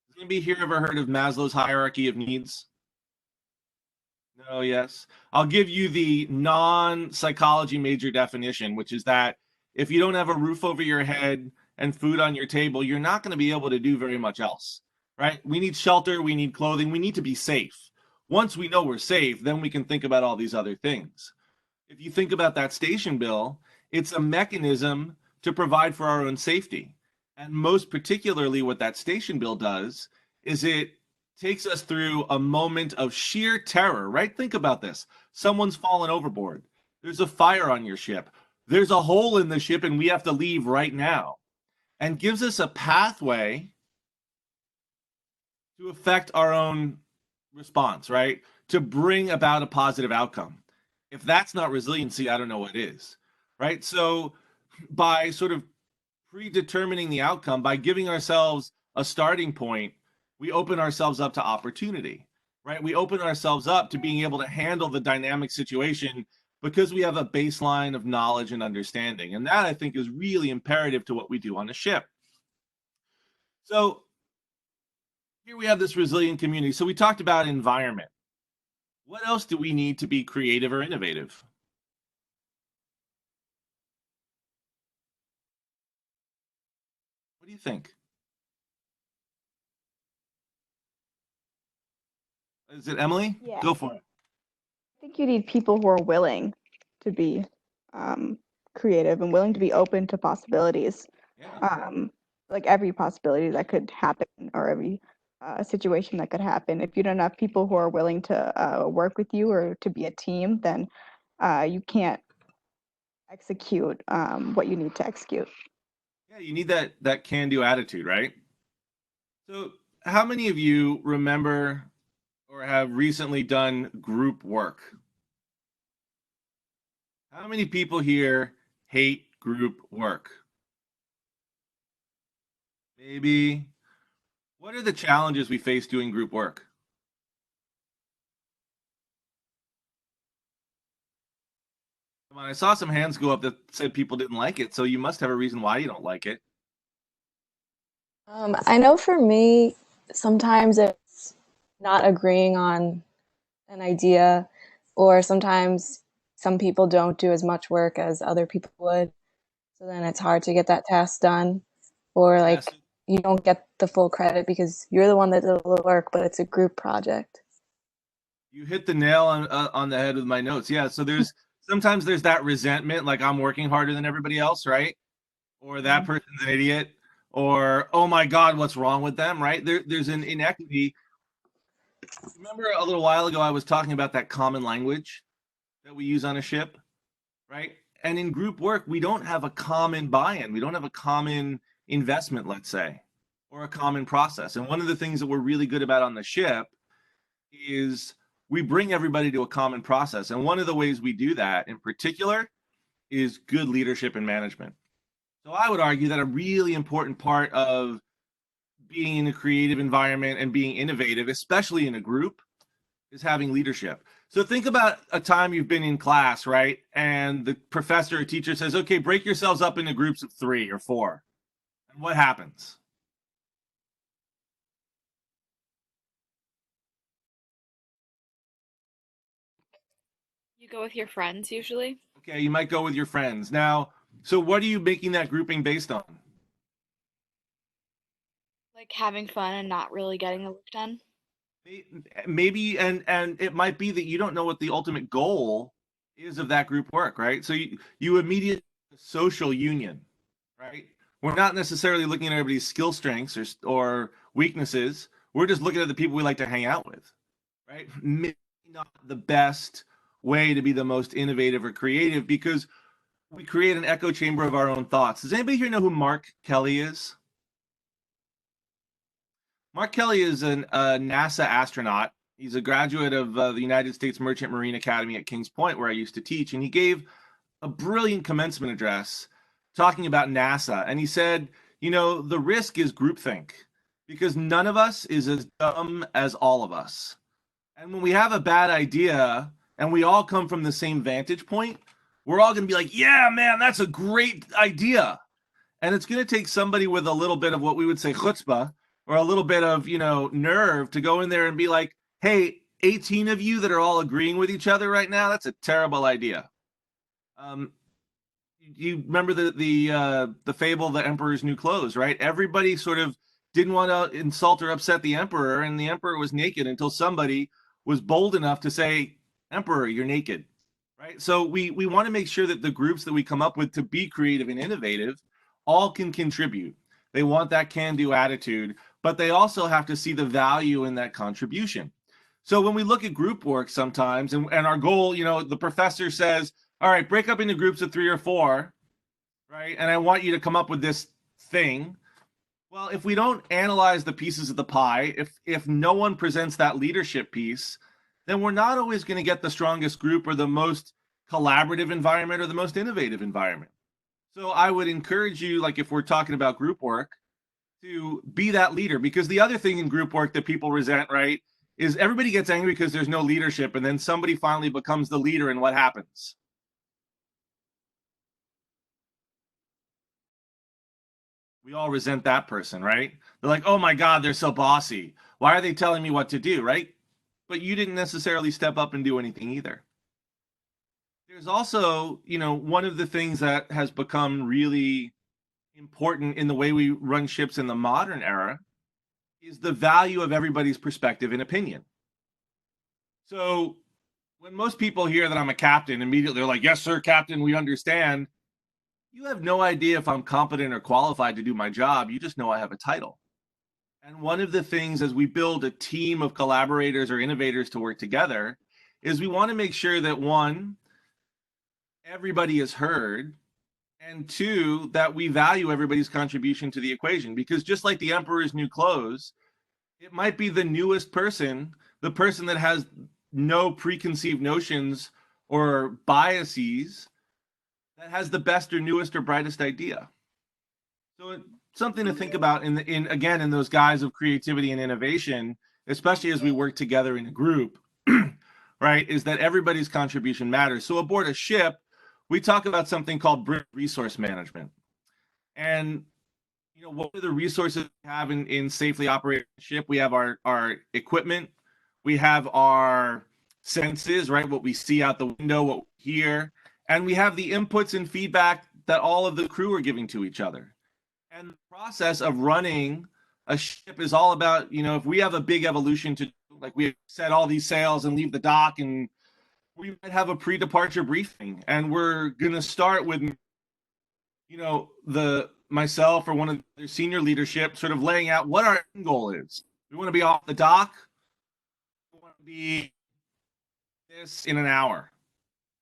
Has anybody here ever heard of Maslow's hierarchy of needs? No, yes. I'll give you the non-psychology major definition, which is that if you don't have a roof over your head and food on your table, you're not going to be able to do very much else, right? We need shelter, we need clothing, we need to be safe. Once we know we're safe, then we can think about all these other things. If you think about that station bill, it's a mechanism to provide for our own safety. And most particularly, what that station bill does is it takes us through a moment of sheer terror, right? Think about this. Someone's fallen overboard. There's a fire on your ship. There's a hole in the ship, and we have to leave right now. And gives us a pathway to affect our own response, right? To bring about a positive outcome. If that's not resiliency, I don't know what is, right? So by sort of predetermining the outcome, by giving ourselves a starting point, we open ourselves up to opportunity, right? We open ourselves up to being able to handle the dynamic situation because we have a baseline of knowledge and understanding. And that, I think, is really imperative to what we do on a ship. So here we have this resilient community. So we talked about environment. What else do we need to be creative or innovative? What do you think? Is it Emily? Yeah. Go for it. I think you need people who are willing to be creative and willing to be open to possibilities. Yeah. Like every possibility that could happen or every situation that could happen. If you don't have people who are willing to work with you or to be a team, then you can't execute what you need to execute. Yeah, you need that can-do attitude, right? So how many of you remember or have recently done group work? How many people here hate group work? Maybe. What are the challenges we face doing group work? Come on, I saw some hands go up that said people didn't like it, so you must have a reason why you don't like it. I know for me, sometimes it's not agreeing on an idea, or sometimes some people don't do as much work as other people would. So then it's hard to get that task done, or like Yes. you don't get the full credit because you're the one that did all the work, but it's a group project. You hit the nail on the head with my notes. Yeah, so sometimes there's that resentment, like I'm working harder than everybody else, right? Or that person's an idiot, or oh my God, what's wrong with them, right? There's an inequity. Remember a little while ago I was talking about that common language that we use on a ship, right? And in group work, we don't have a common buy-in. We don't have a common investment, let's say, or a common process. And one of the things that we're really good about on the ship is we bring everybody to a common process. And one of the ways we do that in particular is good leadership and management. So I would argue that a really important part of being in a creative environment and being innovative, especially in a group, is having leadership. So think about a time you've been in class, right? And the professor or teacher says, okay, break yourselves up into groups of 3 or 4. And what happens? You go with your friends usually. Okay, you might go with your friends. Now, so what are you making that grouping based on? Like having fun and not really getting the work done. Maybe, and it might be that you don't know what the ultimate goal is of that group work, right? So you immediately social union, right? We're not necessarily looking at everybody's skill strengths or weaknesses. We're just looking at the people we like to hang out with, right? Maybe not the best way to be the most innovative or creative because we create an echo chamber of our own thoughts. Does anybody here know who Mark Kelly is? Mark Kelly is a NASA astronaut. He's a graduate of the United States Merchant Marine Academy at Kings Point, where I used to teach. And he gave a brilliant commencement address talking about NASA. And he said, you know, the risk is groupthink because none of us is as dumb as all of us. And when we have a bad idea and we all come from the same vantage point, we're all going to be like, yeah, man, that's a great idea. And it's going to take somebody with a little bit of what we would say chutzpah, or a little bit of, nerve to go in there and be like, hey, 18 of you that are all agreeing with each other right now, that's a terrible idea. You remember the fable, The Emperor's New Clothes, right? Everybody sort of didn't want to insult or upset the emperor, and the emperor was naked until somebody was bold enough to say, Emperor, you're naked, right? So we want to make sure that the groups that we come up with to be creative and innovative all can contribute. They want that can-do attitude, but they also have to see the value in that contribution. So when we look at group work sometimes, and our goal, the professor says, all right, break up into groups of 3 or 4, right? And I want you to come up with this thing. Well, if we don't analyze the pieces of the pie, if no one presents that leadership piece, then we're not always going to get the strongest group or the most collaborative environment or the most innovative environment. So I would encourage you, like if we're talking about group work, to be that leader. Because the other thing in group work that people resent, right, is everybody gets angry because there's no leadership, and then somebody finally becomes the leader, and what happens? We all resent that person, right? They're like, oh my God, they're so bossy. Why are they telling me what to do, right? But you didn't necessarily step up and do anything either. There's also, one of the things that has become really important in the way we run ships in the modern era is the value of everybody's perspective and opinion. So when most people hear that I'm a captain, immediately they're like, yes, sir, captain, we understand. You have no idea if I'm competent or qualified to do my job. You just know I have a title. And one of the things as we build a team of collaborators or innovators to work together is we want to make sure that, 1, everybody is heard, and 2, that we value everybody's contribution to the equation. Because just like the Emperor's New Clothes, it might be the newest person, the person that has no preconceived notions or biases, that has the best or newest or brightest idea. So it's something to think about in those guys of creativity and innovation, especially as we work together in a group, right, is that everybody's contribution matters. So aboard a ship, we talk about something called resource management. And what are the resources we have in safely operating a ship? We have our equipment, we have our senses, right, what we see out the window, what we hear, and we have the inputs and feedback that all of the crew are giving to each other. And the process of running a ship is all about, if we have a big evolution to, like, we set all these sails and leave the dock, and we might have a pre-departure briefing, and we're going to start with, myself or one of the senior leadership sort of laying out what our end goal is. We want to be off the dock. We want to be this in an hour.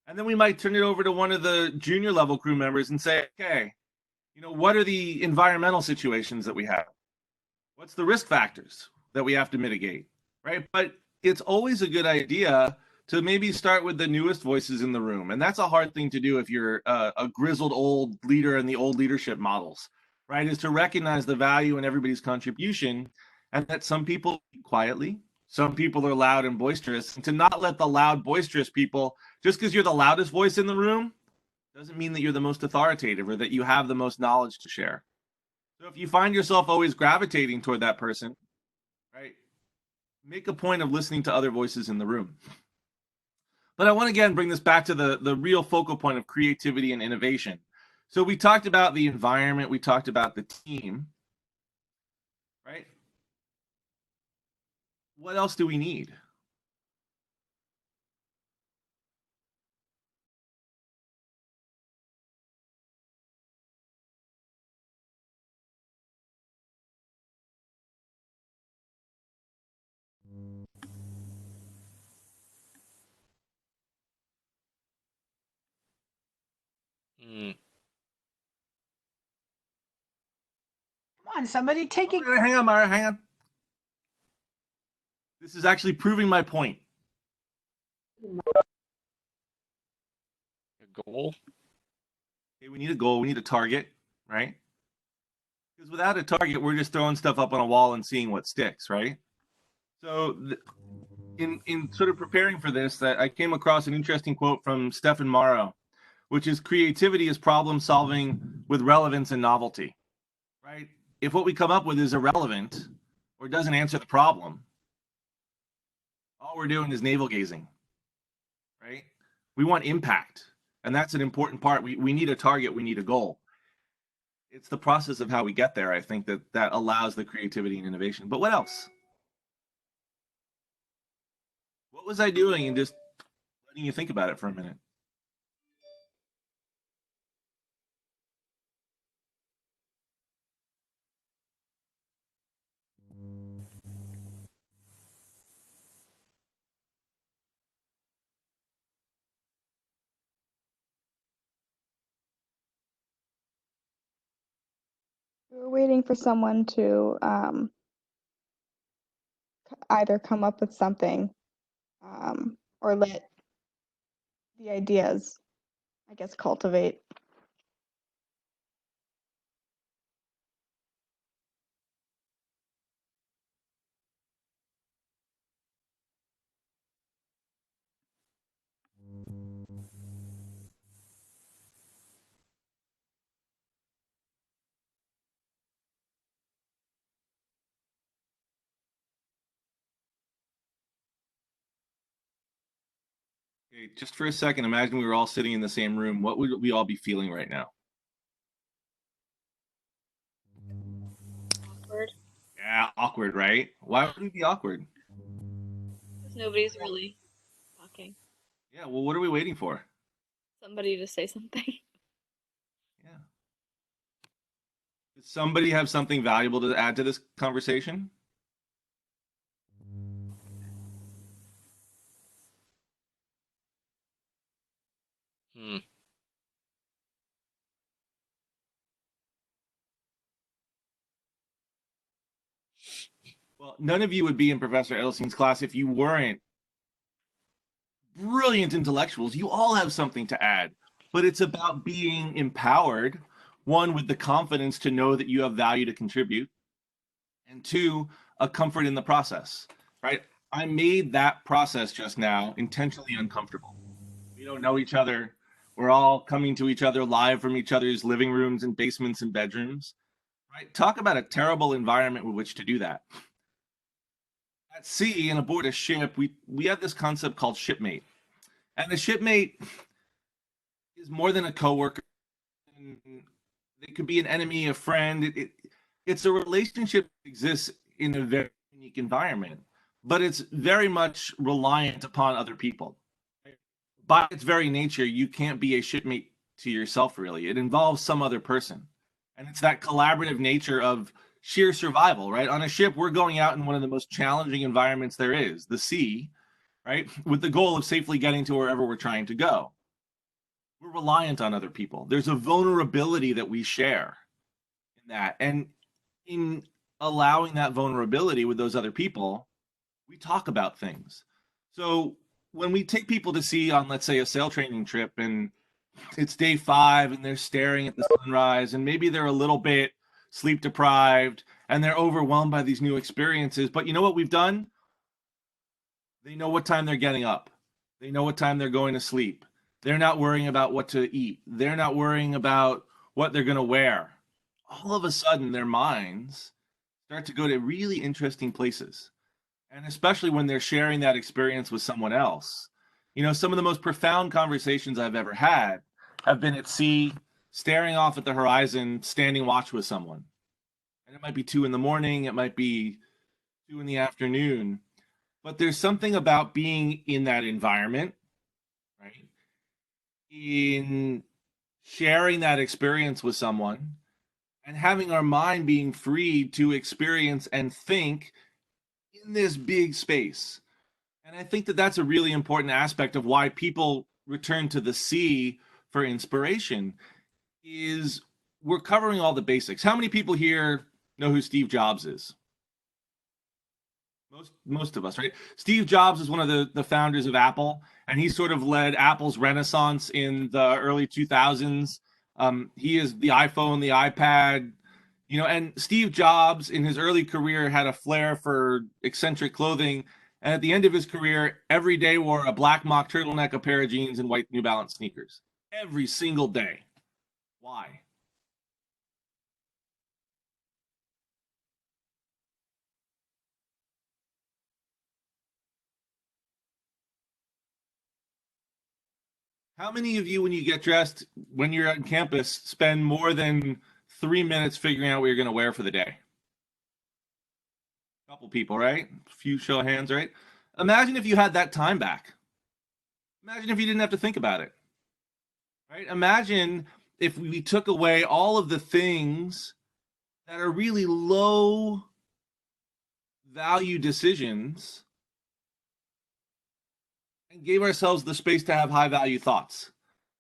And then we might turn it over to one of the junior level crew members and say, okay, what are the environmental situations that we have? What's the risk factors that we have to mitigate, right? But it's always a good idea to maybe start with the newest voices in the room. And that's a hard thing to do if you're a grizzled old leader in the old leadership models, right? Is to recognize the value in everybody's contribution, and that some people quietly, some people are loud and boisterous, and to not let the loud, boisterous people, just because you're the loudest voice in the room, doesn't mean that you're the most authoritative or that you have the most knowledge to share. So if you find yourself always gravitating toward that person, right, make a point of listening to other voices in the room. But I want to again bring this back to the real focal point of creativity and innovation. So we talked about the environment, we talked about the team, right? What else do we need? Mm. Come on, somebody take it. Hang on, Myra, hang on. This is actually proving my point. A goal? Okay, we need a goal, we need a target, right? Because without a target, we're just throwing stuff up on a wall and seeing what sticks, right? So in sort of preparing for this, that I came across an interesting quote from Stephen Morrow, which is creativity is problem solving with relevance and novelty, right? If what we come up with is irrelevant or doesn't answer the problem, all we're doing is navel gazing, right? We want impact, and that's an important part. We need a target, we need a goal. It's the process of how we get there, I think, that allows the creativity and innovation. But what else? What was I doing in just letting you think about it for a minute? We were waiting for someone to either come up with something or let the ideas, I guess, cultivate. Okay, just for a second, imagine we were all sitting in the same room. What would we all be feeling right now? Awkward. Yeah, awkward, right? Why would we be awkward? Because nobody's really talking. Yeah, well, what are we waiting for? Somebody to say something. Yeah. Does somebody have something valuable to add to this conversation? Hmm. Well, none of you would be in Professor Edelstein's class if you weren't brilliant intellectuals. You all have something to add, but it's about being empowered, one, with the confidence to know that you have value to contribute, and two, a comfort in the process, right? I made that process just now intentionally uncomfortable. We don't know each other. We're all coming to each other live from each other's living rooms and basements and bedrooms, right? Talk about a terrible environment with which to do that. At sea and aboard a ship, we have this concept called shipmate. And a shipmate is more than a coworker. They could be an enemy, a friend. It's a relationship that exists in a very unique environment, but it's very much reliant upon other people. By its very nature, you can't be a shipmate to yourself, really. It involves some other person. And it's that collaborative nature of sheer survival, right? On a ship, we're going out in one of the most challenging environments there is, the sea, right? With the goal of safely getting to wherever we're trying to go. We're reliant on other people. There's a vulnerability that we share in that. And in allowing that vulnerability with those other people, we talk about things. So when we take people to sea on, let's say, a sail training trip, and it's day 5 and they're staring at the sunrise, and maybe they're a little bit sleep deprived and they're overwhelmed by these new experiences. But you know what we've done? They know what time they're getting up. They know what time they're going to sleep. They're not worrying about what to eat. They're not worrying about what they're going to wear. All of a sudden, their minds start to go to really interesting places. And especially when they're sharing that experience with someone else. You know, some of the most profound conversations I've ever had have been at sea, staring off at the horizon, standing watch with someone. And it might be 2 in the morning, it might be 2 in the afternoon. But there's something about being in that environment, right? In sharing that experience with someone and having our mind being freed to experience and think in this big space. And I think that that's a really important aspect of why people return to the sea for inspiration is we're covering all the basics. How many people here know who Steve Jobs is? Most of us, right? Steve Jobs is one of the founders of Apple, and he sort of led Apple's renaissance in the early 2000s. He is the iPhone, the iPad, you know, and Steve Jobs in his early career had a flair for eccentric clothing. And at the end of his career, every day wore a black mock turtleneck, a pair of jeans, and white New Balance sneakers. every single day. Why? How many of you, when you get dressed, when you're on campus, spend more than 3 minutes figuring out what you're going to wear for the day? A couple people, right? A few show of hands, right? Imagine if you had that time back. Imagine if you didn't have to think about it, right? Imagine if we took away all of the things that are really low value decisions and gave ourselves the space to have high value thoughts.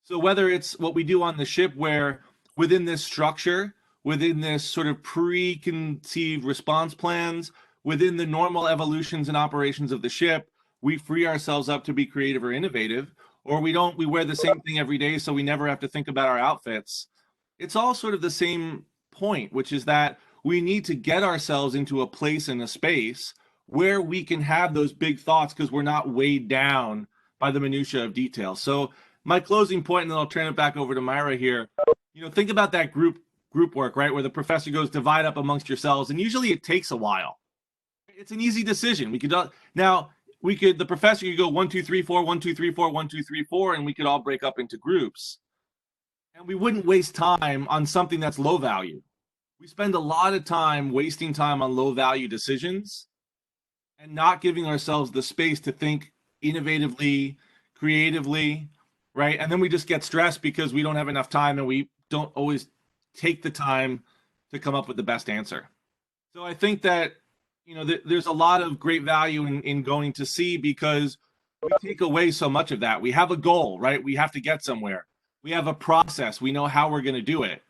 So whether it's what we do on the ship, where within this structure, within this sort of preconceived response plans, within the normal evolutions and operations of the ship, we free ourselves up to be creative or innovative, or we wear the same thing every day, so we never have to think about our outfits. It's all sort of the same point, which is that we need to get ourselves into a place and a space where we can have those big thoughts because we're not weighed down by the minutia of detail. So my closing point, and then I'll turn it back over to Myra here. Think about that group work, right, where the professor goes, divide up amongst yourselves, and usually it takes a while. It's an easy decision. The professor could go 1, 2, 3, 4, 1, 2, 3, 4, 1, 2, 3, 4, and we could all break up into groups. And we wouldn't waste time on something that's low value. We spend a lot of time wasting time on low value decisions and not giving ourselves the space to think innovatively, creatively, right? And then we just get stressed because we don't have enough time and we don't always take the time to come up with the best answer. So I think that, there's a lot of great value in going to sea because we take away so much of that. We have a goal, right? We have to get somewhere. We have a process. We know how we're going to do it.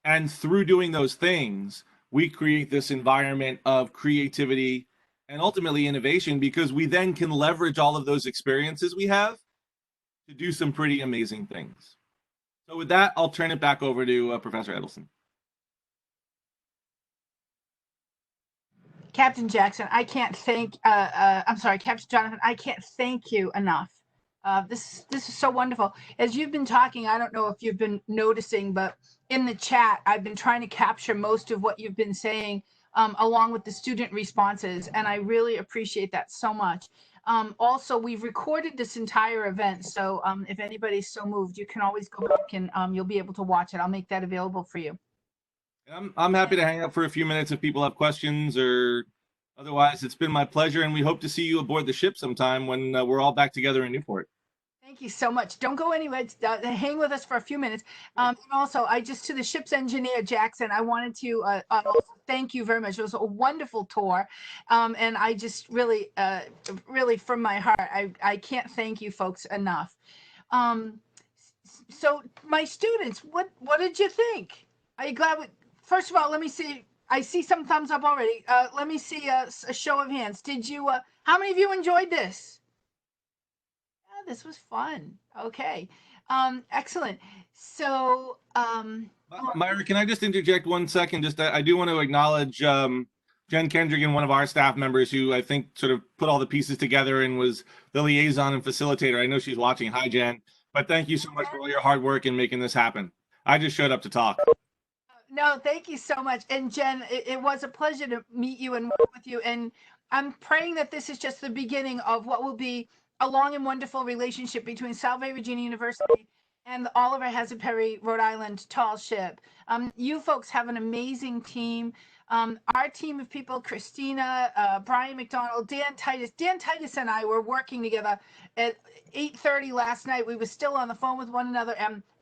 And through doing those things, we create this environment of creativity and ultimately innovation, because we then can leverage all of those experiences we have to do some pretty amazing things. So with that, I'll turn it back over to Professor Edelstein. Captain Jackson, Captain Jonathan, I can't thank you enough. This is so wonderful. As you've been talking, I don't know if you've been noticing, but in the chat, I've been trying to capture most of what you've been saying, along with the student responses, and I really appreciate that so much. Also, we've recorded this entire event, so if anybody's so moved, you can always go back and you'll be able to watch it. I'll make that available for you. I'm happy to hang out for a few minutes if people have questions, or otherwise, it's been my pleasure, and we hope to see you aboard the ship sometime when we're all back together in Newport. Thank you so much. Don't go anywhere. Hang with us for a few minutes. And also, to the ship's engineer, Jackson, I wanted to also thank you very much. It was a wonderful tour. And I just really, really from my heart, I can't thank you folks enough. So my students, what did you think? Are you glad first of all, let me see. I see some thumbs up already. Let me see a show of hands. Did you, how many of you enjoyed this? This was fun. Okay. Excellent. So, Myra, can I just interject 1 second? I do want to acknowledge Jen Kendrigan, one of our staff members, who I think sort of put all the pieces together and was the liaison and facilitator. I know she's watching. Hi, Jen. But thank you so much for all your hard work in making this happen. I just showed up to talk. No, thank you so much. And Jen, it was a pleasure to meet you and work with you. And I'm praying that this is just the beginning of what will be a long and wonderful relationship between Salve Regina University and the Oliver Hazard Perry, Rhode Island tall ship. You folks have an amazing team. Our team of people, Christina, Brian McDonald, Dan Titus. Dan Titus and I were working together at 8:30 last night. We were still on the phone with one another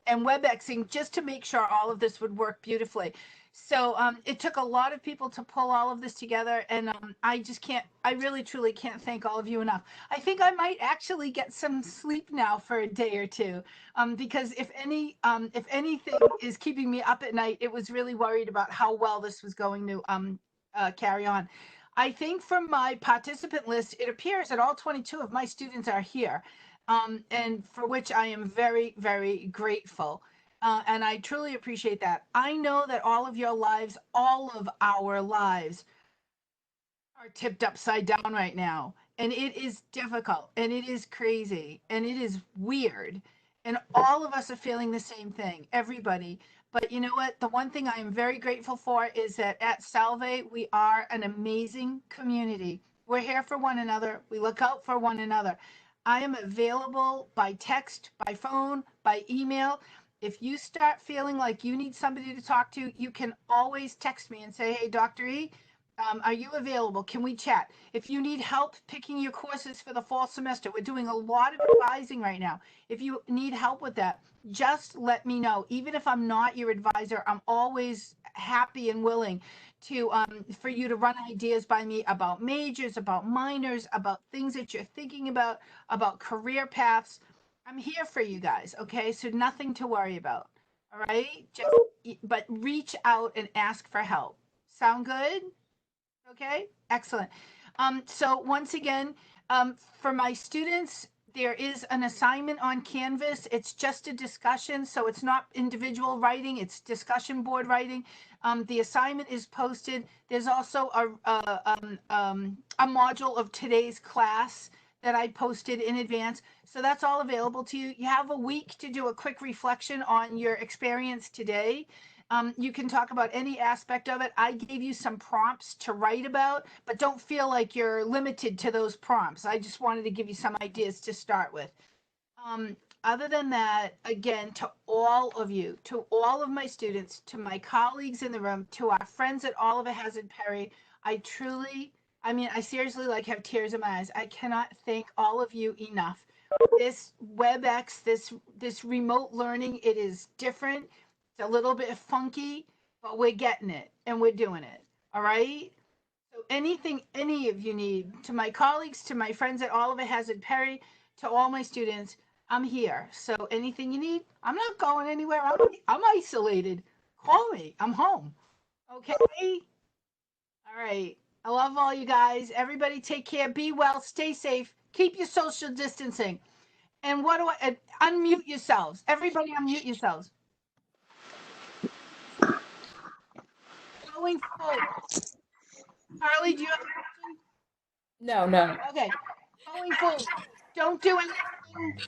and WebExing just to make sure all of this would work beautifully. So it took a lot of people to pull all of this together, and I really truly can't thank all of you enough. I think I might actually get some sleep now for a day or two, because if anything is keeping me up at night, it was really worried about how well this was going to carry on. I think from my participant list, it appears that all 22 of my students are here. And for which I am very, very grateful. And I truly appreciate that. I know that all of your lives, all of our lives, are tipped upside down right now. And it is difficult, and it is crazy, and it is weird. And all of us are feeling the same thing, everybody. But you know what? The one thing I am very grateful for is that at Salve, we are an amazing community. We're here for one another. We look out for one another. I am available by text, by phone, by email. If you start feeling like you need somebody to talk to, you can always text me and say, hey, Dr. E, are you available? Can we chat? If you need help picking your courses for the fall semester, we're doing a lot of advising right now. If you need help with that, just let me know. Even if I'm not your advisor, I'm always happy and willing to for you to run ideas by me about majors, about minors, about things that you're thinking about career paths. I'm here for you guys, okay? So nothing to worry about. All right? Just but reach out and ask for help. Sound good? Okay, excellent. So once again, for my students, there is an assignment on Canvas. It's just a discussion, so it's not individual writing, it's discussion board writing. The assignment is posted. There's also a module of today's class that I posted in advance. So that's all available to you. You have a week to do a quick reflection on your experience today. You can talk about any aspect of it. I gave you some prompts to write about, but don't feel like you're limited to those prompts. I just wanted to give you some ideas to start with. Other than that, again, to all of you, to all of my students, to my colleagues in the room, to our friends at Oliver Hazard Perry, I seriously like have tears in my eyes. I cannot thank all of you enough. This WebEx, this remote learning, it is different. It's a little bit funky, but we're getting it and we're doing it. All right. So anything any of you need, to my colleagues, to my friends at Oliver Hazard Perry, to all my students, I'm here. So anything you need, I'm not going anywhere. I'm isolated. Call me. I'm home. Okay. All right. I love all you guys. Everybody take care. Be well. Stay safe. Keep your social distancing. And what do I unmute yourselves? Everybody unmute yourselves. Going forward. Harley, do you have a question? No. Okay. Going forward. Don't do anything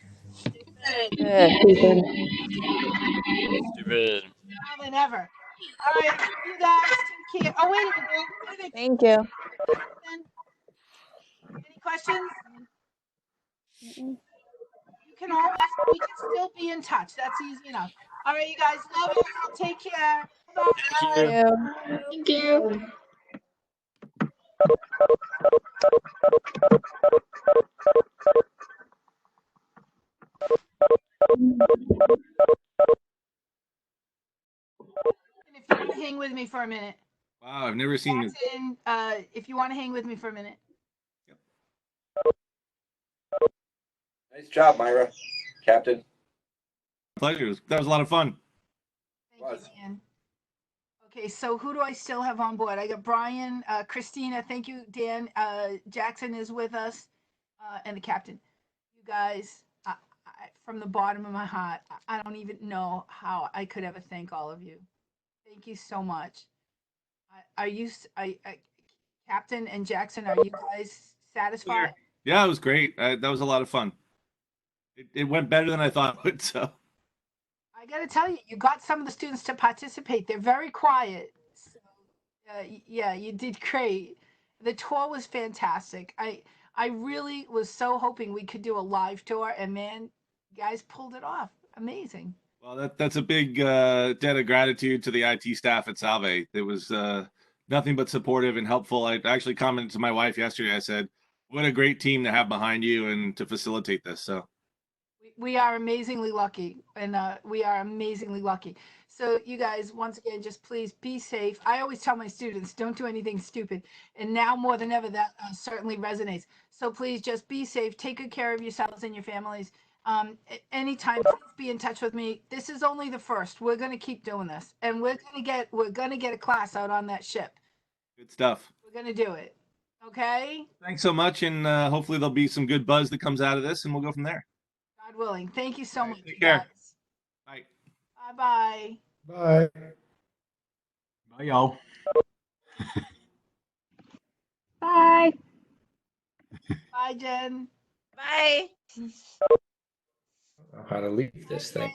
Stupid. now than ever. All right. You guys take care. Oh, wait a minute. Thank you. Any questions? We can still be in touch. That's easy enough. All right, you guys, love you. Take care. Bye. Thank you. Thank you. And if you want to hang with me for a minute. Wow, I've never seen this. Jackson, if you want to hang with me for a minute. Nice job, Myra, Captain. Pleasure. That was a lot of fun. Thank you, Dan. Okay, so who do I still have on board? I got Brian, Christina. Thank you, Dan. Jackson is with us, and the captain. You guys, from the bottom of my heart, I don't even know how I could ever thank all of you. Thank you so much. Captain and Jackson, are you guys satisfied? Yeah, it was great. That was a lot of fun. It went better than I thought it would. So I got to tell you, you got some of the students to participate. They're very quiet. So, yeah, you did great. The tour was fantastic. I really was so hoping we could do a live tour, and man, you guys pulled it off. Amazing. well, that's a big debt of gratitude to the IT staff at Salve. It was nothing but supportive and helpful. I actually commented to my wife yesterday. I said, "What a great team to have behind you and to facilitate this." So we are amazingly lucky, and we are amazingly lucky. So you guys, once again, just please be safe. I always tell my students, don't do anything stupid, and now more than ever, that certainly resonates. So please just be safe, take good care of yourselves and your families. Anytime, please be in touch with me. This is only the first. We're going to keep doing this, and we're going to get a class out on that ship. good stuff. We're going to do it. Okay. Thanks so much, and hopefully there'll be some good buzz that comes out of this, and we'll go from there. God willing. Thank you so much. Take care. Guys. Bye. Bye. Bye. Bye, y'all. Bye. Bye, Jen. Bye. how to lead this thing.